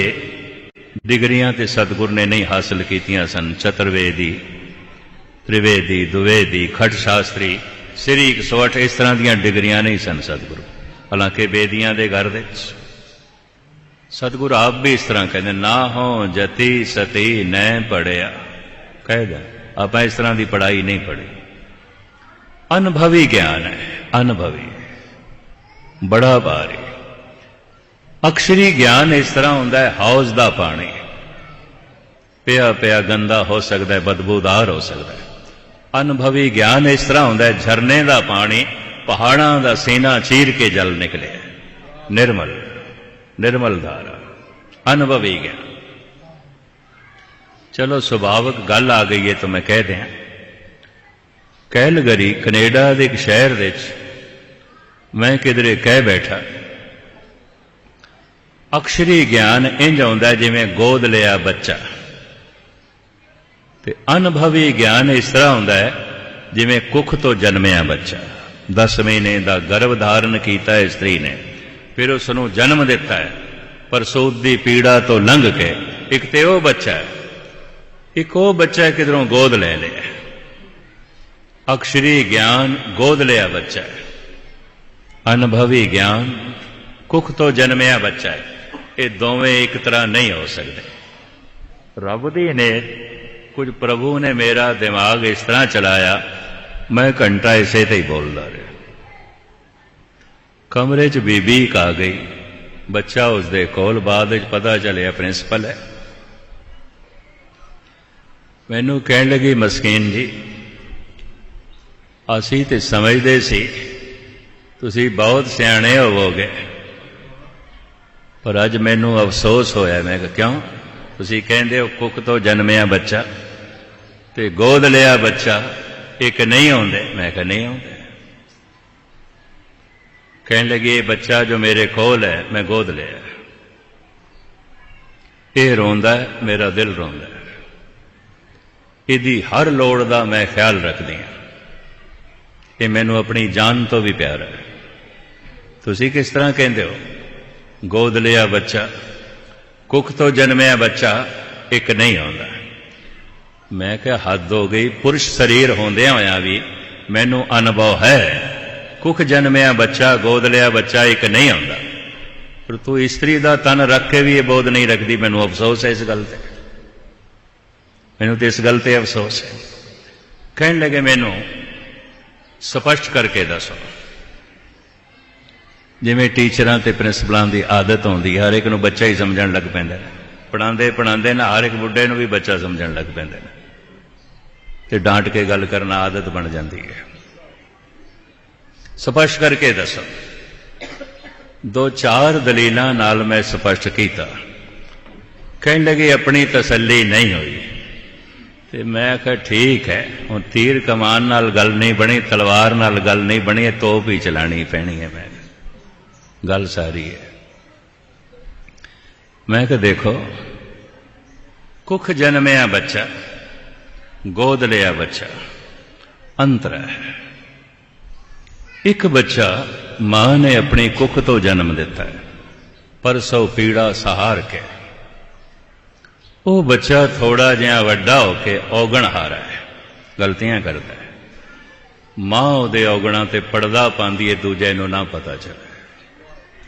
डिग्रियां ते सतगुरु ने नहीं हासिल कीतियां सन। चतुर्वेदी, त्रिवेदी, दुवेदी, खट शास्त्री, श्री 108 इस तरह दीयां डिग्रियां नहीं सन सतगुरु। ਹਾਲਾਂਕਿ ਬੇਦੀਆਂ ਦੇ ਘਰ ਵਿੱਚ ਸਤਿਗੁਰੂ ਆਪ ਵੀ ਇਸ ਤਰ੍ਹਾਂ ਕਹਿੰਦੇ, ਨਾ ਹੋ ਜਤੀ ਸਤੀ ਨੈ ਪੜਿਆ। ਕਹਿੰਦਾ ਆਪਾਂ ਇਸ ਤਰ੍ਹਾਂ ਦੀ ਪੜ੍ਹਾਈ ਨਹੀਂ ਪੜ੍ਹੀ। ਅਨੁਭਵੀ ਗਿਆਨ ਹੈ, ਅਨੁਭਵੀ, ਬੜਾ ਭਾਰੀ। ਅਕਸ਼ਰੀ ਗਿਆਨ ਇਸ ਤਰ੍ਹਾਂ ਹੁੰਦਾ ਹੈ, ਹੌਜ਼ ਦਾ ਪਾਣੀ ਪਿਆ ਪਿਆ ਗੰਦਾ ਹੋ ਸਕਦਾ ਹੈ, ਬਦਬੂਦਾਰ ਹੋ ਸਕਦਾ ਹੈ। ਅਨੁਭਵੀ ਗਿਆਨ ਇਸ ਤਰ੍ਹਾਂ ਹੁੰਦਾ ਹੈ, ਝਰਨੇ ਦਾ ਪਾਣੀ ਪਹਾੜਾਂ ਦਾ ਸੀਨਾ ਚੀਰ ਕੇ ਜਲ ਨਿਕਲਿਆ, ਨਿਰਮਲ ਨਿਰਮਲ ਧਾਰਾ, ਅਨੁਭਵੀ ਗਿਆਨ। ਚਲੋ ਸੁਭਾਵਿਕ ਗੱਲ ਆ ਗਈ ਹੈ ਤਾਂ ਮੈਂ ਕਹਿ ਦਿਆਂ, ਕੈਲਗਰੀ ਕੈਨੇਡਾ ਦੇ ਇੱਕ ਸ਼ਹਿਰ ਵਿੱਚ ਮੈਂ ਕਿਧਰੇ ਕਹਿ ਬੈਠਾ, ਅਕਸ਼ਰੀ ਗਿਆਨ ਇੰਝ ਆਉਂਦਾ ਜਿਵੇਂ ਗੋਦ ਲਿਆ ਬੱਚਾ, ਤੇ ਅਨੁਭਵੀ ਗਿਆਨ ਇਸ ਤਰ੍ਹਾਂ ਹੁੰਦਾ ਹੈ ਜਿਵੇਂ ਕੁੱਖ ਤੋਂ ਜਨਮਿਆ ਬੱਚਾ। 10 ਮਹੀਨੇ ਦਾ ਗਰਭ ਧਾਰਨ ਕੀਤਾ ਹੈ ਇਸਤਰੀ ਨੇ, ਫਿਰ ਉਸ ਨੂੰ ਜਨਮ ਦਿੱਤਾ ਹੈ, ਪ੍ਰਸੂਤ ਦੀ ਪੀੜਾ ਤੋਂ ਲੰਘ ਕੇ। ਇੱਕ ਤੇ ਉਹ ਬੱਚਾ ਹੈ, ਇੱਕ ਉਹ ਬੱਚਾ ਕਿਧਰੋਂ ਗੋਦ ਲੈ ਲਿਆ। ਅਕਸ਼ਰੀ ਗਿਆਨ ਗੋਦ ਲਿਆ ਬੱਚਾ ਹੈ, ਅਨੁਭਵੀ ਗਿਆਨ ਕੁੱਖ ਤੋਂ ਜਨਮਿਆ ਬੱਚਾ ਹੈ। ਇਹ ਦੋਵੇਂ ਇੱਕ ਤਰ੍ਹਾਂ ਨਹੀਂ ਹੋ ਸਕਦੇ। ਰੱਬ ਦੀ ਨੇ ਕੁਝ ਪ੍ਰਭੂ ਨੇ ਮੇਰਾ ਦਿਮਾਗ ਇਸ ਤਰ੍ਹਾਂ ਚਲਾਇਆ, ਮੈਂ ਘੰਟਾ ਇਸੇ ਤੇ ਹੀ ਬੋਲਦਾ ਰਿਹਾ। ਕਮਰੇ 'ਚ ਬੀਬੀ ਆ ਗਈ, ਬੱਚਾ ਉਸਦੇ ਕੋਲ, ਬਾਅਦ ਵਿੱਚ ਪਤਾ ਚੱਲਿਆ ਪ੍ਰਿੰਸੀਪਲ ਹੈ। ਮੈਨੂੰ ਕਹਿਣ ਲੱਗੀ, ਮਸਕੀਨ ਜੀ, ਅਸੀਂ ਤੇ ਸਮਝਦੇ ਸੀ ਤੁਸੀਂ ਬਹੁਤ ਸਿਆਣੇ ਹੋਵੋਗੇ, ਪਰ ਅੱਜ ਮੈਨੂੰ ਅਫਸੋਸ ਹੋਇਆ। ਮੈਂ ਕਿਹਾ ਕਿਉਂ? ਤੁਸੀਂ ਕਹਿੰਦੇ ਹੋ ਕੁੱਖ ਤੋਂ ਜਨਮਿਆ ਬੱਚਾ ਤੇ ਗੋਦ ਲਿਆ ਬੱਚਾ ਇੱਕ ਨਹੀਂ ਆਉਂਦੇ। ਮੈਂ ਕਿਹਾ ਨਹੀਂ ਆਉਂਦੇ। ਕਹਿਣ ਲੱਗੇ, ਇਹ ਬੱਚਾ ਜੋ ਮੇਰੇ ਕੋਲ ਹੈ ਮੈਂ ਗੋਦ ਲਿਆ, ਇਹ ਰੋਂਦਾ ਹੈ, ਮੇਰਾ ਦਿਲ ਰੋਂਦਾ ਹੈ, ਇਹਦੀ ਹਰ ਲੋੜ ਦਾ ਮੈਂ ਖਿਆਲ ਰੱਖਦੀ ਹਾਂ, ਇਹ ਮੈਨੂੰ ਆਪਣੀ ਜਾਨ ਤੋਂ ਵੀ ਪਿਆਰਾ ਹੈ। ਤੁਸੀਂ ਕਿਸ ਤਰ੍ਹਾਂ ਕਹਿੰਦੇ ਹੋ ਗੋਦ ਲਿਆ ਬੱਚਾ, ਕੁੱਖ ਤੋਂ ਜਨਮਿਆ ਬੱਚਾ ਇੱਕ ਨਹੀਂ ਆਉਂਦਾ? ਮੈਂ ਕਿਹਾ ਹੱਦ ਹੋ ਗਈ, ਪੁਰਸ਼ ਸਰੀਰ ਹੁੰਦਿਆਂ ਹੋਇਆਂ ਵੀ ਮੈਨੂੰ ਅਨੁਭਵ ਹੈ ਕੁੱਖ ਜਨਮਿਆ ਬੱਚਾ, ਗੋਦ ਲਿਆ ਬੱਚਾ ਇੱਕ ਨਹੀਂ ਆਉਂਦਾ, ਪਰ ਤੂੰ ਇਸਤਰੀ ਦਾ ਤਨ ਰੱਖ ਕੇ ਵੀ ਇਹ ਬੋਧ ਨਹੀਂ ਰੱਖਦੀ। ਮੈਨੂੰ ਅਫਸੋਸ ਹੈ ਇਸ ਗੱਲ ਤੇ, ਮੈਨੂੰ ਤੇ ਇਸ ਗੱਲ ਤੇ ਅਫਸੋਸ ਹੈ। ਕਹਿਣ ਲੱਗੇ, ਮੈਨੂੰ ਸਪਸ਼ਟ ਕਰਕੇ ਦੱਸੋ। ਜਿਵੇਂ ਟੀਚਰਾਂ ਤੇ ਪ੍ਰਿੰਸੀਪਲਾਂ ਦੀ ਆਦਤ ਹੁੰਦੀ ਹੈ, ਹਰ ਇੱਕ ਨੂੰ ਬੱਚਾ ਹੀ ਸਮਝਣ ਲੱਗ ਪੈਂਦਾ, ਪੜ੍ਹਾਉਂਦੇ ਪੜ੍ਹਾਉਂਦੇ ਨਾ ਹਰ ਇੱਕ ਬੁੱਢੇ ਨੂੰ ਵੀ ਬੱਚਾ ਸਮਝਣ ਲੱਗ ਪੈਂਦੇ ਨੇ, ਤੇ ਡਾਂਟ ਕੇ ਗੱਲ ਕਰਨਾ ਆਦਤ ਬਣ ਜਾਂਦੀ ਹੈ। ਸਪਸ਼ਟ ਕਰਕੇ ਦੱਸੋ। 2-4 ਦਲੀਲਾਂ ਨਾਲ ਮੈਂ ਸਪਸ਼ਟ ਕੀਤਾ। ਕਹਿਣ ਲੱਗੇ, ਆਪਣੀ ਤਸੱਲੀ ਨਹੀਂ ਹੋਈ। ਤੇ ਮੈਂ ਕਿਹਾ ਠੀਕ ਹੈ, ਹੁਣ ਤੀਰ ਕਮਾਨ ਨਾਲ ਗੱਲ ਨਹੀਂ ਬਣੀ, ਤਲਵਾਰ ਨਾਲ ਗੱਲ ਨਹੀਂ ਬਣੀ, ਤੋਪ ਹੀ ਚਲਾਣੀ ਪੈਣੀ ਹੈ। ਮੈਂ ਗੱਲ ਸਾਰੀ ਹੈ। ਮੈਂ ਕਿਹਾ ਦੇਖੋ, ਕੁੱਖ ਜਨਮਿਆ ਬੱਚਾ, ਗੋਦ ਲਿਆ ਬੱਚਾ, ਅੰਤਰ ਹੈ। ਇੱਕ ਬੱਚਾ ਮਾਂ ਨੇ ਆਪਣੀ ਕੁੱਖ ਤੋਂ ਜਨਮ ਦਿੱਤਾ ਹੈ, ਪਰਸੋਂ ਪੀੜਾ ਸਹਾਰ ਕੇ। ਉਹ ਬੱਚਾ ਥੋੜਾ ਜਿਹਾ ਵੱਡਾ ਹੋ ਕੇ ਔਗਣਹਾਰਾ ਹੈ, ਗਲਤੀਆਂ ਕਰਦਾ ਹੈ। ਮਾਂ ਉਹਦੇ ਔਗਣਾਂ ਤੇ ਪਰਦਾ ਪਾਉਂਦੀ ਹੈ, ਦੂਜੇ ਨੂੰ ਨਾ ਪਤਾ ਚੱਲੇ,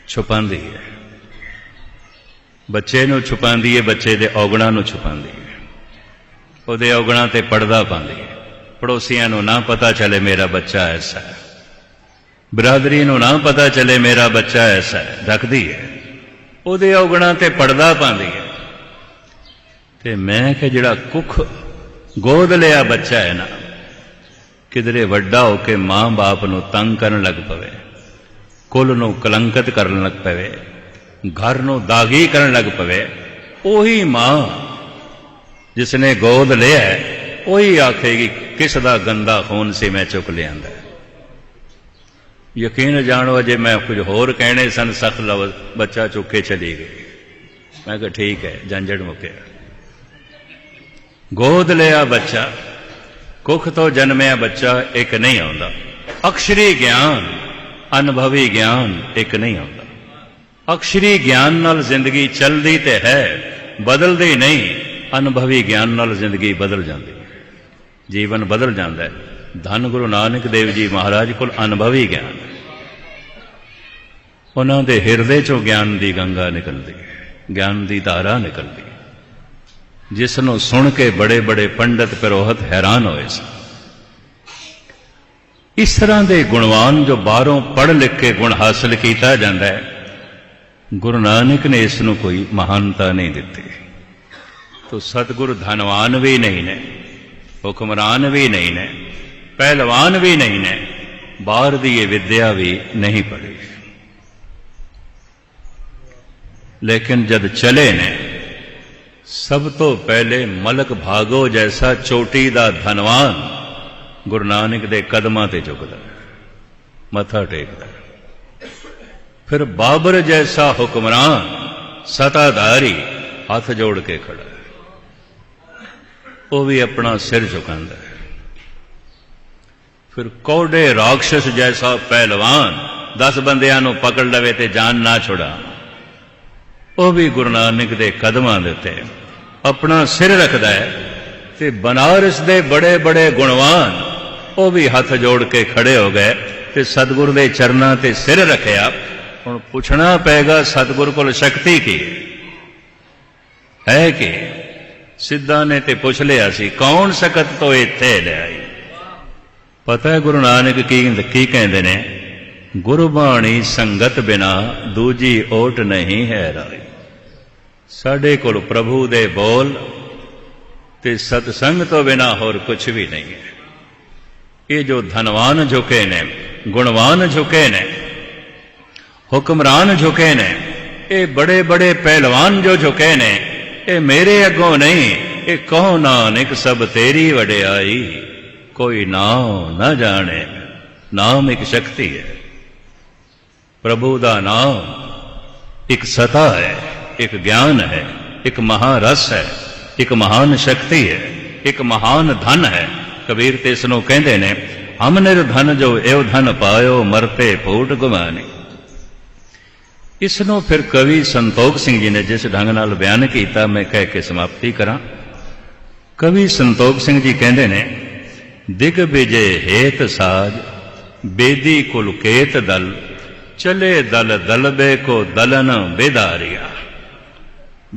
ਛੁਪਾਉਂਦੀ ਹੈ। ਬੱਚੇ ਨੂੰ ਛੁਪਾਉਂਦੀ ਹੈ, ਬੱਚੇ ਦੇ ਔਗਣਾਂ ਨੂੰ ਛੁਪਾਉਂਦੀ ਹੈ, ਉਹਦੇ ਔਗਣਾਂ ਤੇ ਪਰਦਾ ਪਾਉਂਦੀ ਹੈ। ਪੜੋਸੀਆਂ ਨੂੰ ਨਾ ਪਤਾ ਚੱਲੇ ਮੇਰਾ ਬੱਚਾ ਐਸਾ ਹੈ, ਬਰਾਦਰੀ ਨੂੰ ਨਾ ਪਤਾ ਚੱਲੇ ਮੇਰਾ ਬੱਚਾ ਐਸਾ ਹੈ, ਢੱਕਦੀ ਹੈ, ਉਹਦੇ ਔਗਣਾਂ ਤੇ ਪਰਦਾ ਪਾਉਂਦੀ ਹੈ। ਤੇ ਮੈਂ ਕਿ ਜਿਹੜਾ ਕੁੱਖ ਗੋਦ ਲਿਆ ਬੱਚਾ ਹੈ ਨਾ, ਕਿਧਰੇ ਵੱਡਾ ਹੋ ਕੇ ਮਾਂ ਬਾਪ ਨੂੰ ਤੰਗ ਕਰਨ ਲੱਗ ਪਵੇ, ਕੁਲ ਨੂੰ ਕਲੰਕਿਤ ਕਰਨ ਲੱਗ ਪਵੇ, ਘਰ ਨੂੰ ਦਾਗੀ ਕਰਨ ਲੱਗ ਪਵੇ, ਉਹੀ ਮਾਂ ਜਿਸ ਨੇ ਗੋਦ ਲਿਆ ਉਹੀ ਆਖੇਗੀ ਕਿਸ ਦਾ ਗੰਦਾ ਖੂਨ ਸੀ ਮੈਂ ਚੁੱਕ ਲਿਆਂਦਾ। ਯਕੀਨ ਜਾਣੋ, ਅਜੇ ਮੈਂ ਕੁਝ ਹੋਰ ਕਹਿਣੇ ਸਨ, ਸਖਤ ਲਫ਼ਜ਼ ਬੱਚਾ ਚੁੱਕ ਕੇ ਚਲੀ ਗਈ। ਮੈਂ ਕਿਹਾ ਠੀਕ ਹੈ, ਝੰਜਟ ਮੁੱਕਿਆ। ਗੋਦ ਲਿਆ ਬੱਚਾ, ਕੁੱਖ ਤੋਂ ਜਨਮਿਆ ਬੱਚਾ ਇੱਕ ਨਹੀਂ ਆਉਂਦਾ। ਅਕਸ਼ਰੀ ਗਿਆਨ, ਅਨੁਭਵੀ ਗਿਆਨ ਇੱਕ ਨਹੀਂ ਆਉਂਦਾ। ਅਕਸ਼ਰੀ ਗਿਆਨ ਨਾਲ ਜ਼ਿੰਦਗੀ ਚੱਲਦੀ ਤੇ ਹੈ, ਬਦਲਦੀ ਨਹੀਂ। ਅਨੁਭਵੀ ਗਿਆਨ ਨਾਲ ਜ਼ਿੰਦਗੀ ਬਦਲ ਜਾਂਦੀ ਹੈ, ਜੀਵਨ ਬਦਲ ਜਾਂਦਾ ਹੈ। ਧੰਨ ਗੁਰੂ ਨਾਨਕ ਦੇਵ ਜੀ ਮਹਾਰਾਜ ਕੋਲ ਅਨੁਭਵੀ ਗਿਆਨ ਹੈ। ਉਹਨਾਂ ਦੇ ਹਿਰਦੇ ਚੋਂ ਗਿਆਨ ਦੀ ਗੰਗਾ ਨਿਕਲਦੀ ਹੈ, ਗਿਆਨ ਦੀ ਧਾਰਾ ਨਿਕਲਦੀ ਹੈ, ਜਿਸ ਨੂੰ ਸੁਣ ਕੇ ਬੜੇ ਬੜੇ ਪੰਡਤ ਪੁਰੋਹਿਤ ਹੈਰਾਨ ਹੋਏ ਸਨ। ਇਸ ਤਰ੍ਹਾਂ ਦੇ ਗੁਣਵਾਨ ਜੋ ਬਾਹਰੋਂ ਪੜ੍ਹ ਲਿਖ ਕੇ ਗੁਣ ਹਾਸਲ ਕੀਤਾ ਜਾਂਦਾ ਹੈ, ਗੁਰੂ ਨਾਨਕ ਨੇ ਇਸ ਨੂੰ ਕੋਈ ਮਹਾਨਤਾ ਨਹੀਂ ਦਿੱਤੀ। ਤੋ ਸਤਿਗੁਰ ਧਨਵਾਨ ਵੀ ਨਹੀਂ ਨੇ, ਹੁਕਮਰਾਨ ਵੀ ਨਹੀਂ ਨੇ, ਪਹਿਲਵਾਨ ਵੀ ਨਹੀਂ ਨੇ, ਬਾਹਰ ਦੀ ਇਹ ਵਿਦਿਆ ਵੀ ਨਹੀਂ ਪੜ੍ਹੀ। ਲੇਕਿਨ ਜਦ ਚਲੇ ਨੇ, ਸਭ ਤੋਂ ਪਹਿਲੇ ਮਲਕ ਭਾਗੋ ਜੈਸਾ ਚੋਟੀ ਦਾ ਧਨਵਾਨ ਗੁਰੂ ਨਾਨਕ ਦੇ ਕਦਮਾਂ ਤੇ ਝੁਕਦਾ, ਮੱਥਾ ਟੇਕਦਾ। ਫਿਰ ਬਾਬਰ ਜੈਸਾ ਹੁਕਮਰਾਨ ਸਤਾਧਾਰੀ ਹੱਥ ਜੋੜ ਕੇ ਖੜਾ, ਉਹ ਵੀ ਆਪਣਾ ਸਿਰ ਝੁਕਾਉਂਦਾ। ਫਿਰ ਕੌਡੇ ਰਾਖਸ਼ ਜੈਸਾ ਪਹਿਲਵਾਨ 10 ਬੰਦਿਆਂ ਨੂੰ ਪਕੜ ਲਵੇ ਤੇ ਜਾਨ ਨਾ ਛੁੜਾ, ਉਹ ਵੀ ਗੁਰੂ ਨਾਨਕ ਦੇ ਕਦਮਾਂ ਦੇ ਉੱਤੇ ਆਪਣਾ ਸਿਰ ਰੱਖਦਾ ਹੈ। ਤੇ ਬਨਾਰਸ ਦੇ ਬੜੇ ਬੜੇ ਗੁਣਵਾਨ ਉਹ ਵੀ ਹੱਥ ਜੋੜ ਕੇ ਖੜੇ ਹੋ ਗਏ ਤੇ ਸਤਿਗੁਰ ਦੇ ਚਰਨਾਂ ਤੇ ਸਿਰ ਰੱਖਿਆ। ਹੁਣ ਪੁੱਛਣਾ ਪਏਗਾ ਸਤਿਗੁਰ ਕੋਲ ਸ਼ਕਤੀ ਕੀ ਹੈ ਕਿ ਸਿੱਧਾ ਨੇ ਤੇ ਪੁੱਛ ਲਿਆ ਸੀ, ਕੌਣ ਸਕਤ ਤੋਂ ਇੱਥੇ ਲਿਆਈ। ਪਤਾ ਹੈ ਗੁਰੂ ਨਾਨਕ ਕੀ ਕਹਿੰਦੇ ਨੇ, ਗੁਰਬਾਣੀ ਸੰਗਤ ਬਿਨਾ ਦੂਜੀ ਓਟ ਨਹੀਂ ਹੈ ਰਾਈ। ਸਾਡੇ ਕੋਲ ਪ੍ਰਭੂ ਦੇ ਬੋਲ ਤੇ ਸਤਸੰਗ ਤੋਂ ਬਿਨਾ ਹੋਰ ਕੁਝ ਵੀ ਨਹੀਂ ਹੈ। ਇਹ ਜੋ ਧਨਵਾਨ ਝੁਕੇ ਨੇ, ਗੁਣਵਾਨ ਝੁਕੇ ਨੇ, ਹੁਕਮਰਾਨ ਝੁਕੇ ਨੇ, ਇਹ ਬੜੇ ਬੜੇ ਪਹਿਲਵਾਨ ਜੋ ਝੁਕੇ ਨੇ, ਇਹ ਮੇਰੇ ਅੱਗੋਂ ਨਹੀਂ, ਇਹ ਕਹੋ ਨਾਨਕ ਸਭ ਤੇਰੀ ਵਡਿਆਈ, ਕੋਈ ਨਾਮ ਨਾ ਜਾਣੇ। ਨਾਮ ਇੱਕ ਸ਼ਕਤੀ ਹੈ, ਪ੍ਰਭੂ ਦਾ ਨਾਮ ਇੱਕ ਸਤਾ ਹੈ, ਇੱਕ ਗਿਆਨ ਹੈ, ਇੱਕ ਮਹਾਰਸ ਹੈ, ਇੱਕ ਮਹਾਨ ਸ਼ਕਤੀ ਹੈ, ਇੱਕ ਮਹਾਨ ਧਨ ਹੈ। ਕਬੀਰ ਤੇ ਇਸ ਨੂੰ ਕਹਿੰਦੇ ਨੇ, ਹਮ ਨਿਰਧਨ ਜੋ ਇਹੋ ਧਨ ਪਾਇਓ, ਮਰਤੇ ਫੂਟ ਗੁਮਾਨੀ। ਇਸ ਨੂੰ ਫਿਰ ਕਵੀ ਸੰਤੋਖ ਸਿੰਘ ਜੀ ਨੇ ਜਿਸ ਢੰਗ ਨਾਲ ਬਿਆਨ ਕੀਤਾ, ਮੈਂ ਕਹਿ ਕੇ ਸਮਾਪਤੀ ਕਰਾਂ। ਕਵੀ ਸੰਤੋਖ ਸਿੰਘ ਜੀ ਕਹਿੰਦੇ ਨੇ, ਦਿਗ ਵਿਜੇ ਹੇਤ ਸਾਜ ਬੇਦੀ ਕੁਲ ਕੇਤ ਦਲ, ਚਲੇ ਦਲ ਦਲਬੇ ਕੋ ਦਲਨ ਬੇਦਾਰਿਆ।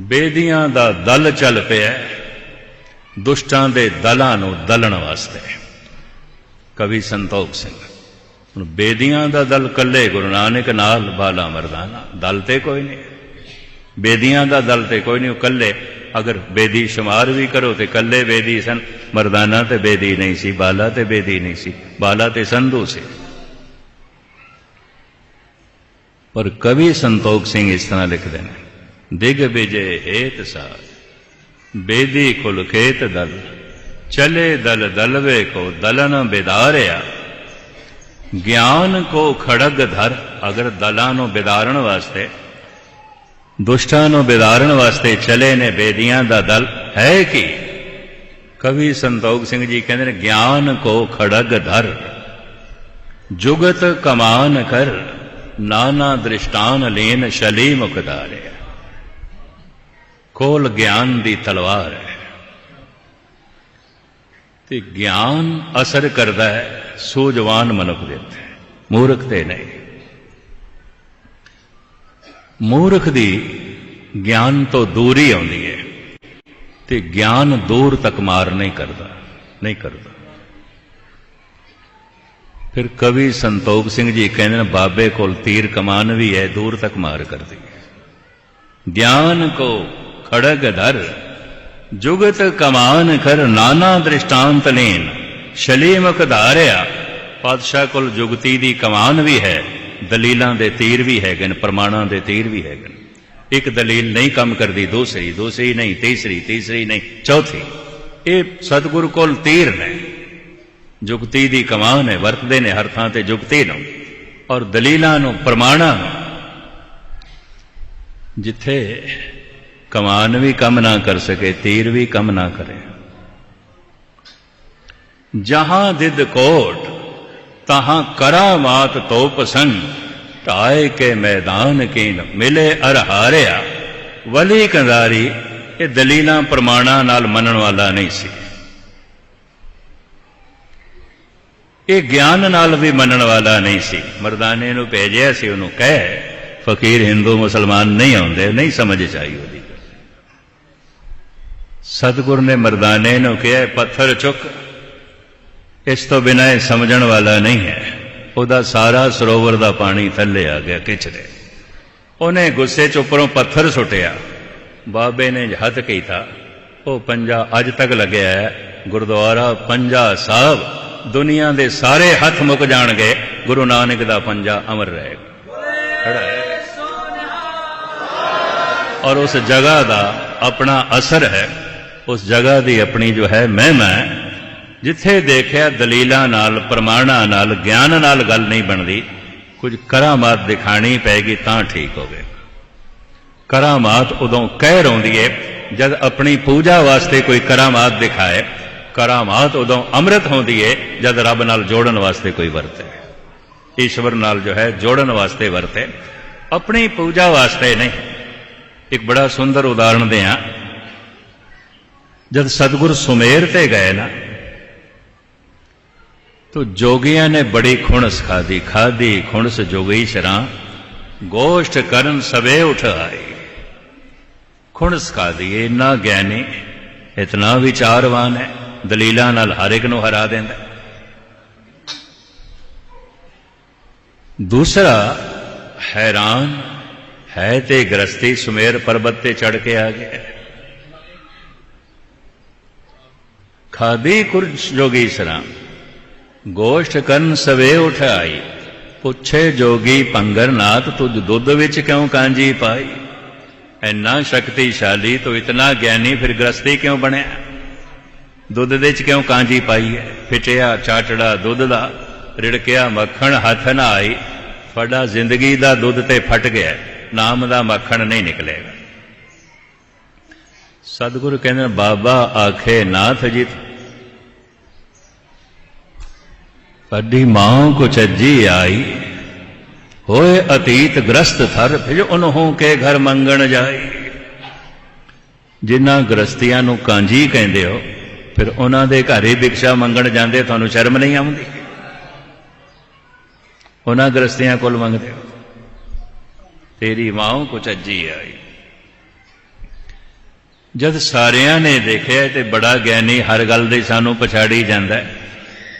ਬੇਦੀਆਂ ਦਾ ਦਲ ਚੱਲ ਪਿਆ ਦੁਸ਼ਟਾਂ ਦੇ ਦਲਾਂ ਨੂੰ ਦਲਣ ਵਾਸਤੇ। ਕਵੀ ਸੰਤੋਖ ਸਿੰਘ। ਹੁਣ ਬੇਦੀਆਂ ਦਾ ਦਲ ਕੱਲੇ ਗੁਰੂ ਨਾਨਕ ਨਾਲ ਬਾਲਾ ਮਰਦਾਨਾ, ਦਲ ਤੇ ਕੋਈ ਨਹੀਂ। ਬੇਦੀਆਂ ਦਾ ਦਲ ਤੇ ਕੋਈ ਨਹੀਂ, ਉਹ ਕੱਲੇ। ਅਗਰ ਬੇਦੀ ਸ਼ੁਮਾਰ ਵੀ ਕਰੋ ਤੇ ਕੱਲੇ ਬੇਦੀ ਸਨ। ਮਰਦਾਨਾ ਤੇ ਬੇਦੀ ਨਹੀਂ ਸੀ, ਬਾਲਾ ਤੇ ਬੇਦੀ ਨਹੀਂ ਸੀ, ਬਾਲਾ ਤੇ ਸੰਧੂ ਸੀ। ਪਰ ਕਵੀ ਸੰਤੋਖ ਸਿੰਘ ਇਸ ਤਰ੍ਹਾਂ ਲਿਖਦੇ ਨੇ, ਦਿਗ ਵਿਜੇ ਹੇਤ ਸਾਜ ਬੇਦੀ ਕੁਲ ਖੇਤ ਦਲ, ਚਲੇ ਦਲ ਦਲਵੇ ਕੋ ਦਲਨ ਬਿਦਾਰਿਆ। ਗਿਆਨ ਕੋ ਖੜਗ ਧਰ। ਅਗਰ ਦਲਾਂ ਨੂੰ ਬਿਦਾਰਨ ਵਾਸਤੇ, ਦੁਸ਼ਟਾਂ ਨੂੰ ਬਿਦਾਰਨ ਵਾਸਤੇ ਚਲੇ ਨੇ ਬੇਦੀਆਂ ਦਾ ਦਲ, ਹੈ ਕਿ ਕਵੀ ਸੰਤੋਖ ਸਿੰਘ ਜੀ ਕਹਿੰਦੇ ਨੇ, ਗਿਆਨ ਕੋ ਖੜਗ ਧਰ ਜੁਗਤ ਕਮਾਨ ਕਰ, ਨਾਨਾ ਦ੍ਰਿਸ਼ਟਾਨ ਲੀਨ ਸ਼ਲੀ ਮੁਕਦਾਰਿਆ। ਕੋਲ ਗਿਆਨ ਦੀ ਤਲਵਾਰ ਹੈ ਤੇ ਗਿਆਨ ਅਸਰ ਕਰਦਾ ਹੈ ਸੂਝਵਾਨ ਮਨੁੱਖ ਦੇ ਉੱਤੇ, ਮੂਰਖ ਤੇ ਨਹੀਂ। ਮੂਰਖ ਦੀ ਗਿਆਨ ਤੋਂ ਦੂਰੀ ਆਉਂਦੀ ਹੈ ਤੇ ਗਿਆਨ ਦੂਰ ਤੱਕ ਮਾਰ ਨਹੀਂ ਕਰਦਾ, ਨਹੀਂ ਕਰਦਾ। ਫਿਰ ਕਵੀ ਸੰਤੋਖ ਸਿੰਘ ਜੀ ਕਹਿੰਦੇ ਨੇ, ਬਾਬੇ ਕੋਲ ਤੀਰ ਕਮਾਨ ਵੀ ਹੈ, ਦੂਰ ਤੱਕ ਮਾਰ ਕਰਦੀ ਹੈ। ਗਿਆਨ ਕੋ ਖੜਗ ਧਰ ਜੁਗਤ ਕਮਾਨ ਕਰ, ਨਾਨਾ ਦ੍ਰਿਸ਼ਟਾਂਤ ਲੀਨ ਸ਼ਲੀ ਮੁਕਧਾਰਿਆ। ਪਾਤਸ਼ਾਹ ਕੋਲ ਜੁਗਤੀ ਦੀ ਕਮਾਨ ਵੀ ਹੈ, ਦਲੀਲਾਂ ਦੇ ਤੀਰ ਵੀ ਹੈਗੇ ਨੇ, ਪ੍ਰਮਾਣਾਂ ਦੇ ਤੀਰ ਵੀ ਹੈਗੇ ਨੇ। ਇੱਕ ਦਲੀਲ ਨਹੀਂ ਕੰਮ ਕਰਦੀ, ਦੂਸਰੀ, ਦੂਸਰੀ ਨਹੀਂ ਤੀਸਰੀ, ਤੀਸਰੀ ਨਹੀਂ ਚੌਥੀ। ਇਹ ਸਤਿਗੁਰੂ ਕੋਲ ਤੀਰ ਨੇ, ਜੁਗਤੀ ਦੀ ਕਮਾਨ ਹੈ, ਵਰਤਦੇ ਨੇ ਹਰ ਥਾਂ ਤੇ ਜੁਗਤੀ ਨੂੰ ਔਰ ਦਲੀਲਾਂ ਨੂੰ, ਪ੍ਰਮਾਣਾਂ ਨੂੰ। ਜਿੱਥੇ ਕਮਾਨ ਵੀ ਕੰਮ ਨਾ ਕਰ ਸਕੇ, ਤੀਰ ਵੀ ਕੰਮ ਨਾ ਕਰੇ। ਜਹਾਂ ਦਿਦ ਕੋਟ ਤਹਾਂ ਕਰਾਮਾਤ ਤੋ ਪਸੰਦ, ਢਾਏ ਕੇ ਮੈਦਾਨ ਕੀਨ ਮਿਲੇ ਅਰਹਾਰਿਆ। ਵਲੀ ਕੰਦਾਰੀ ਇਹ ਦਲੀਲਾਂ ਪ੍ਰਮਾਣਾਂ ਨਾਲ ਮੰਨਣ ਵਾਲਾ ਨਹੀਂ ਸੀ, ਇਹ ਗਿਆਨ ਨਾਲ ਵੀ ਮੰਨਣ ਵਾਲਾ ਨਹੀਂ ਸੀ। ਮਰਦਾਨੇ ਨੂੰ ਭੇਜਿਆ ਸੀ, ਉਹਨੂੰ ਕਹਿ फकीर हिंदू मुसलमान नहीं आते, नहीं समझ आई ਉਹਦੀ। सतगुर ने मरदाने ਨੂੰ ਕਿਹਾ पत्थर चुक, इस तो बिना यह समझण वाला नहीं है। ਉਹਦਾ सारा सरोवर का पानी थले आ गया खिचरे। उन्हें गुस्से च उपरों पत्थर सुटिया, बाबे ने हथ कीता, वो पंजा अज तक लग्या है। गुरुद्वारा पंजा साहब, दुनिया के सारे हथ मुक जाणगे, गुरु नानक का पंजा अमर रहेगा। और उस जगह का अपना असर है, उस जगह की अपनी जो है महिमा है। जिथे देखिया दलीलां नाल, प्रमाणां नाल, ज्ञान नाल गल नहीं बनती, कुछ करामात दिखानी पैगी तां ठीक होवे। करामात उदों कह रही है जब अपनी पूजा वास्ते कोई करामात दिखाए, करामात उदों अमृत होती है जब रब नाल जोड़न वास्ते कोई वरते, ईश्वर नाल जो है जोड़न वास्ते वरते, अपनी पूजा वास्ते नहीं। एक बड़ा सुंदर उदाहरण दें, जब सतगुर सुमेर ते गए ना, तो जोगियां ने बड़ी खुणस खाधी, खाधी खुणस जोगी शरां, गोष्ठ करन सबे उठ आई। खुणस खाधी, इन्ना ज्ञानी, इतना विचारवान है, दलीलां नाल हर एक नूं हरा देंदा। दूसरा हैरान है ते गृहस्थी सुमेर पर्वत ते चढ़ के आ गया। खादी कुर्ज जोगी सरा, गोष्ठ करन सवे उठ आई। पुछे जोगी पंगरनाथ, तुझ दुध विच क्यों कांजी पाई। इन्ना शक्तिशाली तो इतना ज्ञानी, फिर गृहस्थी क्यों बने, दुध दे च क्यों कांजी पाई है। फिटिया चाटड़ा दुध दा, रिड़किया मक्खण हथ ना आई। फड़ा जिंदगी दा दुध ते फट गया, नाम दा मक्खण नहीं निकलेगा। सतगुरु कहते बाबा आखे नाथ जी, पढ़ी मां को चज्जी आई। होए अतीत ग्रस्त थर, फिर उन्हों के घर मंगण जाई। जिन्हां गृहस्थियां नूं कांजी कहंदे हो, फिर उन्हां दे घर ही भिक्षा मंगण जांदे, तुहानूं शर्म नहीं आउंदी। उन्हां गृहस्थियां कोल मंगदे हो। तेरी मां को चज्जी आई। जद सारियां ने देखिया ते बड़ा ज्ञानी हर गल दे सानूं पछाड़ी जांदा है।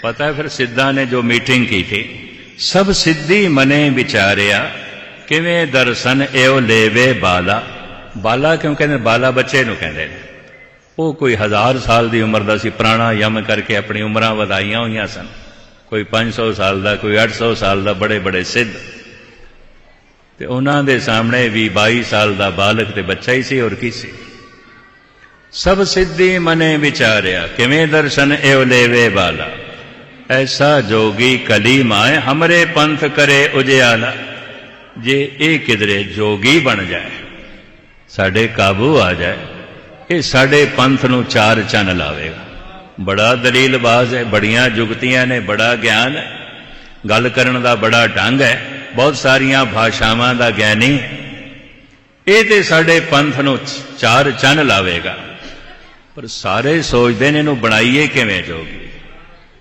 पता है फिर सिद्धा ने जो मीटिंग की थी, सब सिद्धि मने विचारिया, किवें दर्शन एओ लेवे बाला। बाला क्यों कहते, बाला बच्चे नूं कहंदे ने। वो कोई 1000 साल की उम्र का सी, प्राणायाम करके अपनी उम्रां वधाइयां होईयां सन। कोई 500 साल का, कोई 800 साल का, बड़े बड़े सिद्ध। ते उन्हां दे सामने भी 22 साल का बालक ते बच्चा ही सी, और की सी। सब सिद्धि मने विचारिया, किवें दर्शन एओ लेवे बाला। ऐसा जोगी कली माए, हमरे पंथ करे उजियाला। जे ये किधरे जोगी बन जाए, साडे काबू आ जाए, ये साडे पंथ नूं चार चन लावेगा। बड़ा दलीलबाज है, बड़ियां जुगतियां ने, बड़ा ज्ञान है, गल करन दा बड़ा ढंग है, बहुत सारियां भाषावां दा ज्ञानी है। ये ते साडे पंथ नूं चार चन लावेगा। पर सारे सोचते ने इहनूं बनाईए किवें जोगी,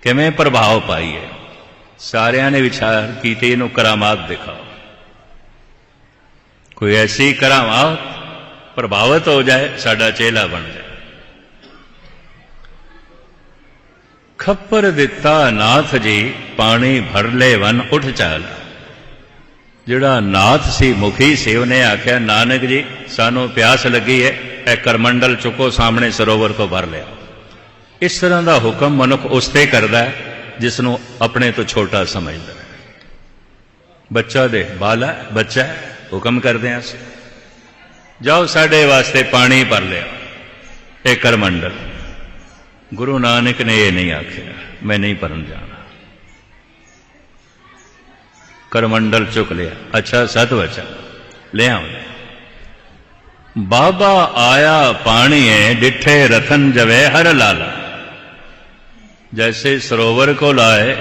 किवें प्रभाव पाईए। सारियां ने विचार कीते, इहनूं करामात दिखाओ, कोई ऐसी करामात प्रभावित हो जाए, साडा चेला बन जाए। खप्पर दिता नाथ जी, पानी भर ले वन उठ चाला। जिहड़ा नाथ सी, मुखी सी, उन्हें आख्या नानक जी सानू प्यास लगी है, ए करमंडल चुको, सामने सरोवर को भर लिया। इस तरह का हुक्म मनुख उसते करता है जिसनों अपने तो छोटा समझता है। बच्चा दे बाला बच्चा है, हुक्म करते हैं, जाओ साडे वास्ते पानी भर लिया, ए करमंडल। गुरु नानक ने यह नहीं आख्या, मैं नहीं भरन जाना। करमंडल चुक लिया, अच्छा सत वचन ले आओ। बाबा आया पानी है, डिठे रतन जवे हर लाला। जैसे सरोवर को लाए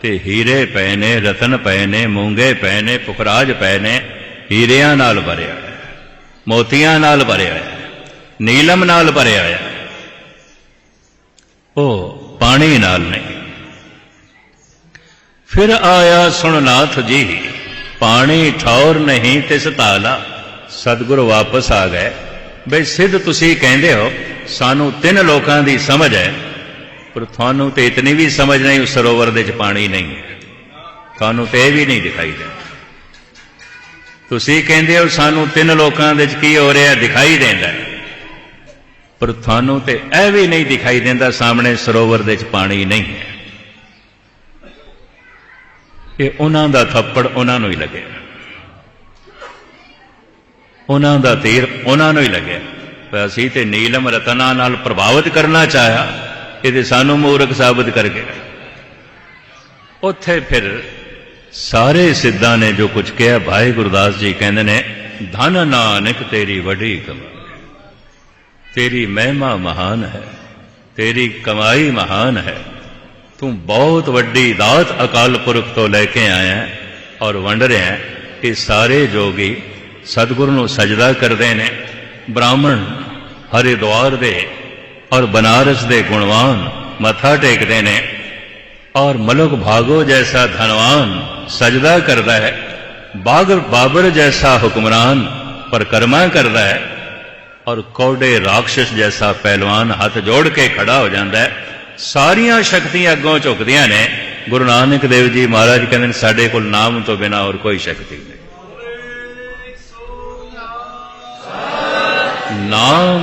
ते हीरे पए ने, रतन पए ने, मूंगे पए ने, पुखराज पए ने, हीरियां नाल भरिया है, मोतियां नाल भरिया है, नीलम नाल भरिया है, ओ पानी नाल नहीं। फिर आया सुन नाथ जी, पानी ठौर नहीं तिस ताला। सतगुरु वापस आ गए बई सिद्ध तुसी कहंदे हो सानू 3 लोकां दी समझ है, पर थानू तो इतनी भी समझ नहीं उस सरोवर दे च पानी नहीं है, थानू तो यह भी नहीं दिखाई देता। तुसी कहंदे हो सानू 3 लोकां दे च की हो रहा दिखाई देंदा है, पर थानू तो यह भी नहीं दिखाई देता सामने सरोवर दे च पानी नहीं है। ये उन्हां दा थप्पड़ उन्हां नूं ही लगे, उन्हां दा तीर उन्हां नूं ही लगे। असीं ते नीलम रतना नाल प्रभावित करना चाहा, ये सानू मूर्ख साबित कर गया। उत्थे फिर सारे सिद्धां ने जो कुछ कहा, भाई गुरदास जी कहंदे ने धन नानक तेरी वड्डी कमाई, तेरी महिमा महान है, तेरी कमाई महान है, तू बहुत वड्डी दात अकाल पुरख तो लैके आया और वंड रहा है। ये सारे जोगी सतगुरु नूं सजदा करते हैं, ब्राह्मण हरिद्वार दे और बनारस दे गुणवान मथा टेकते हैं, और मलुक भागो जैसा धनवान सजदा करता है, बाबर जैसा हुक्मरान परिक्रमा करता है, और कौड़े राक्षस जैसा पहलवान हाथ जोड़ के खड़ा हो जाता है। सारियां शक्तियां अगों झुकदियां ने। गुरु नानक देव जी महाराज कहते हैं साडे कोल नाम तो बिना और कोई शक्ति नहीं। नाम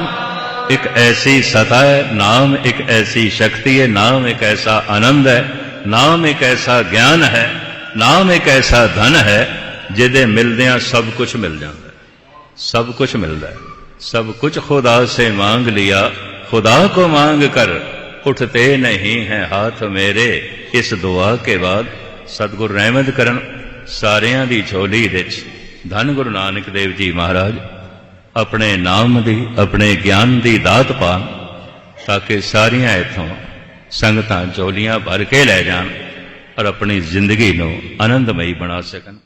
एक ऐसी सता है, नाम एक ऐसी शक्ति है, नाम एक ऐसा आनंद है, नाम एक ऐसा ज्ञान है, नाम एक ऐसा धन है जिहदे मिलदियां सब कुछ मिल जाता है, सब कुछ मिलता है। सब कुछ खुदा से मांग लिया, खुदा को मांग कर उठते नहीं हैं हाथ मेरे। इस दुआ के बाद सतगुरु रहमत करन सारियां दी झोली विच धन गुरु नानक देव जी महाराज अपने नाम दी अपने ज्ञान दी दात पान, ताकि सारियां इथों संगतां झोलियां भर के लै जान और अपनी जिंदगी नूं आनंदमई बना सकन।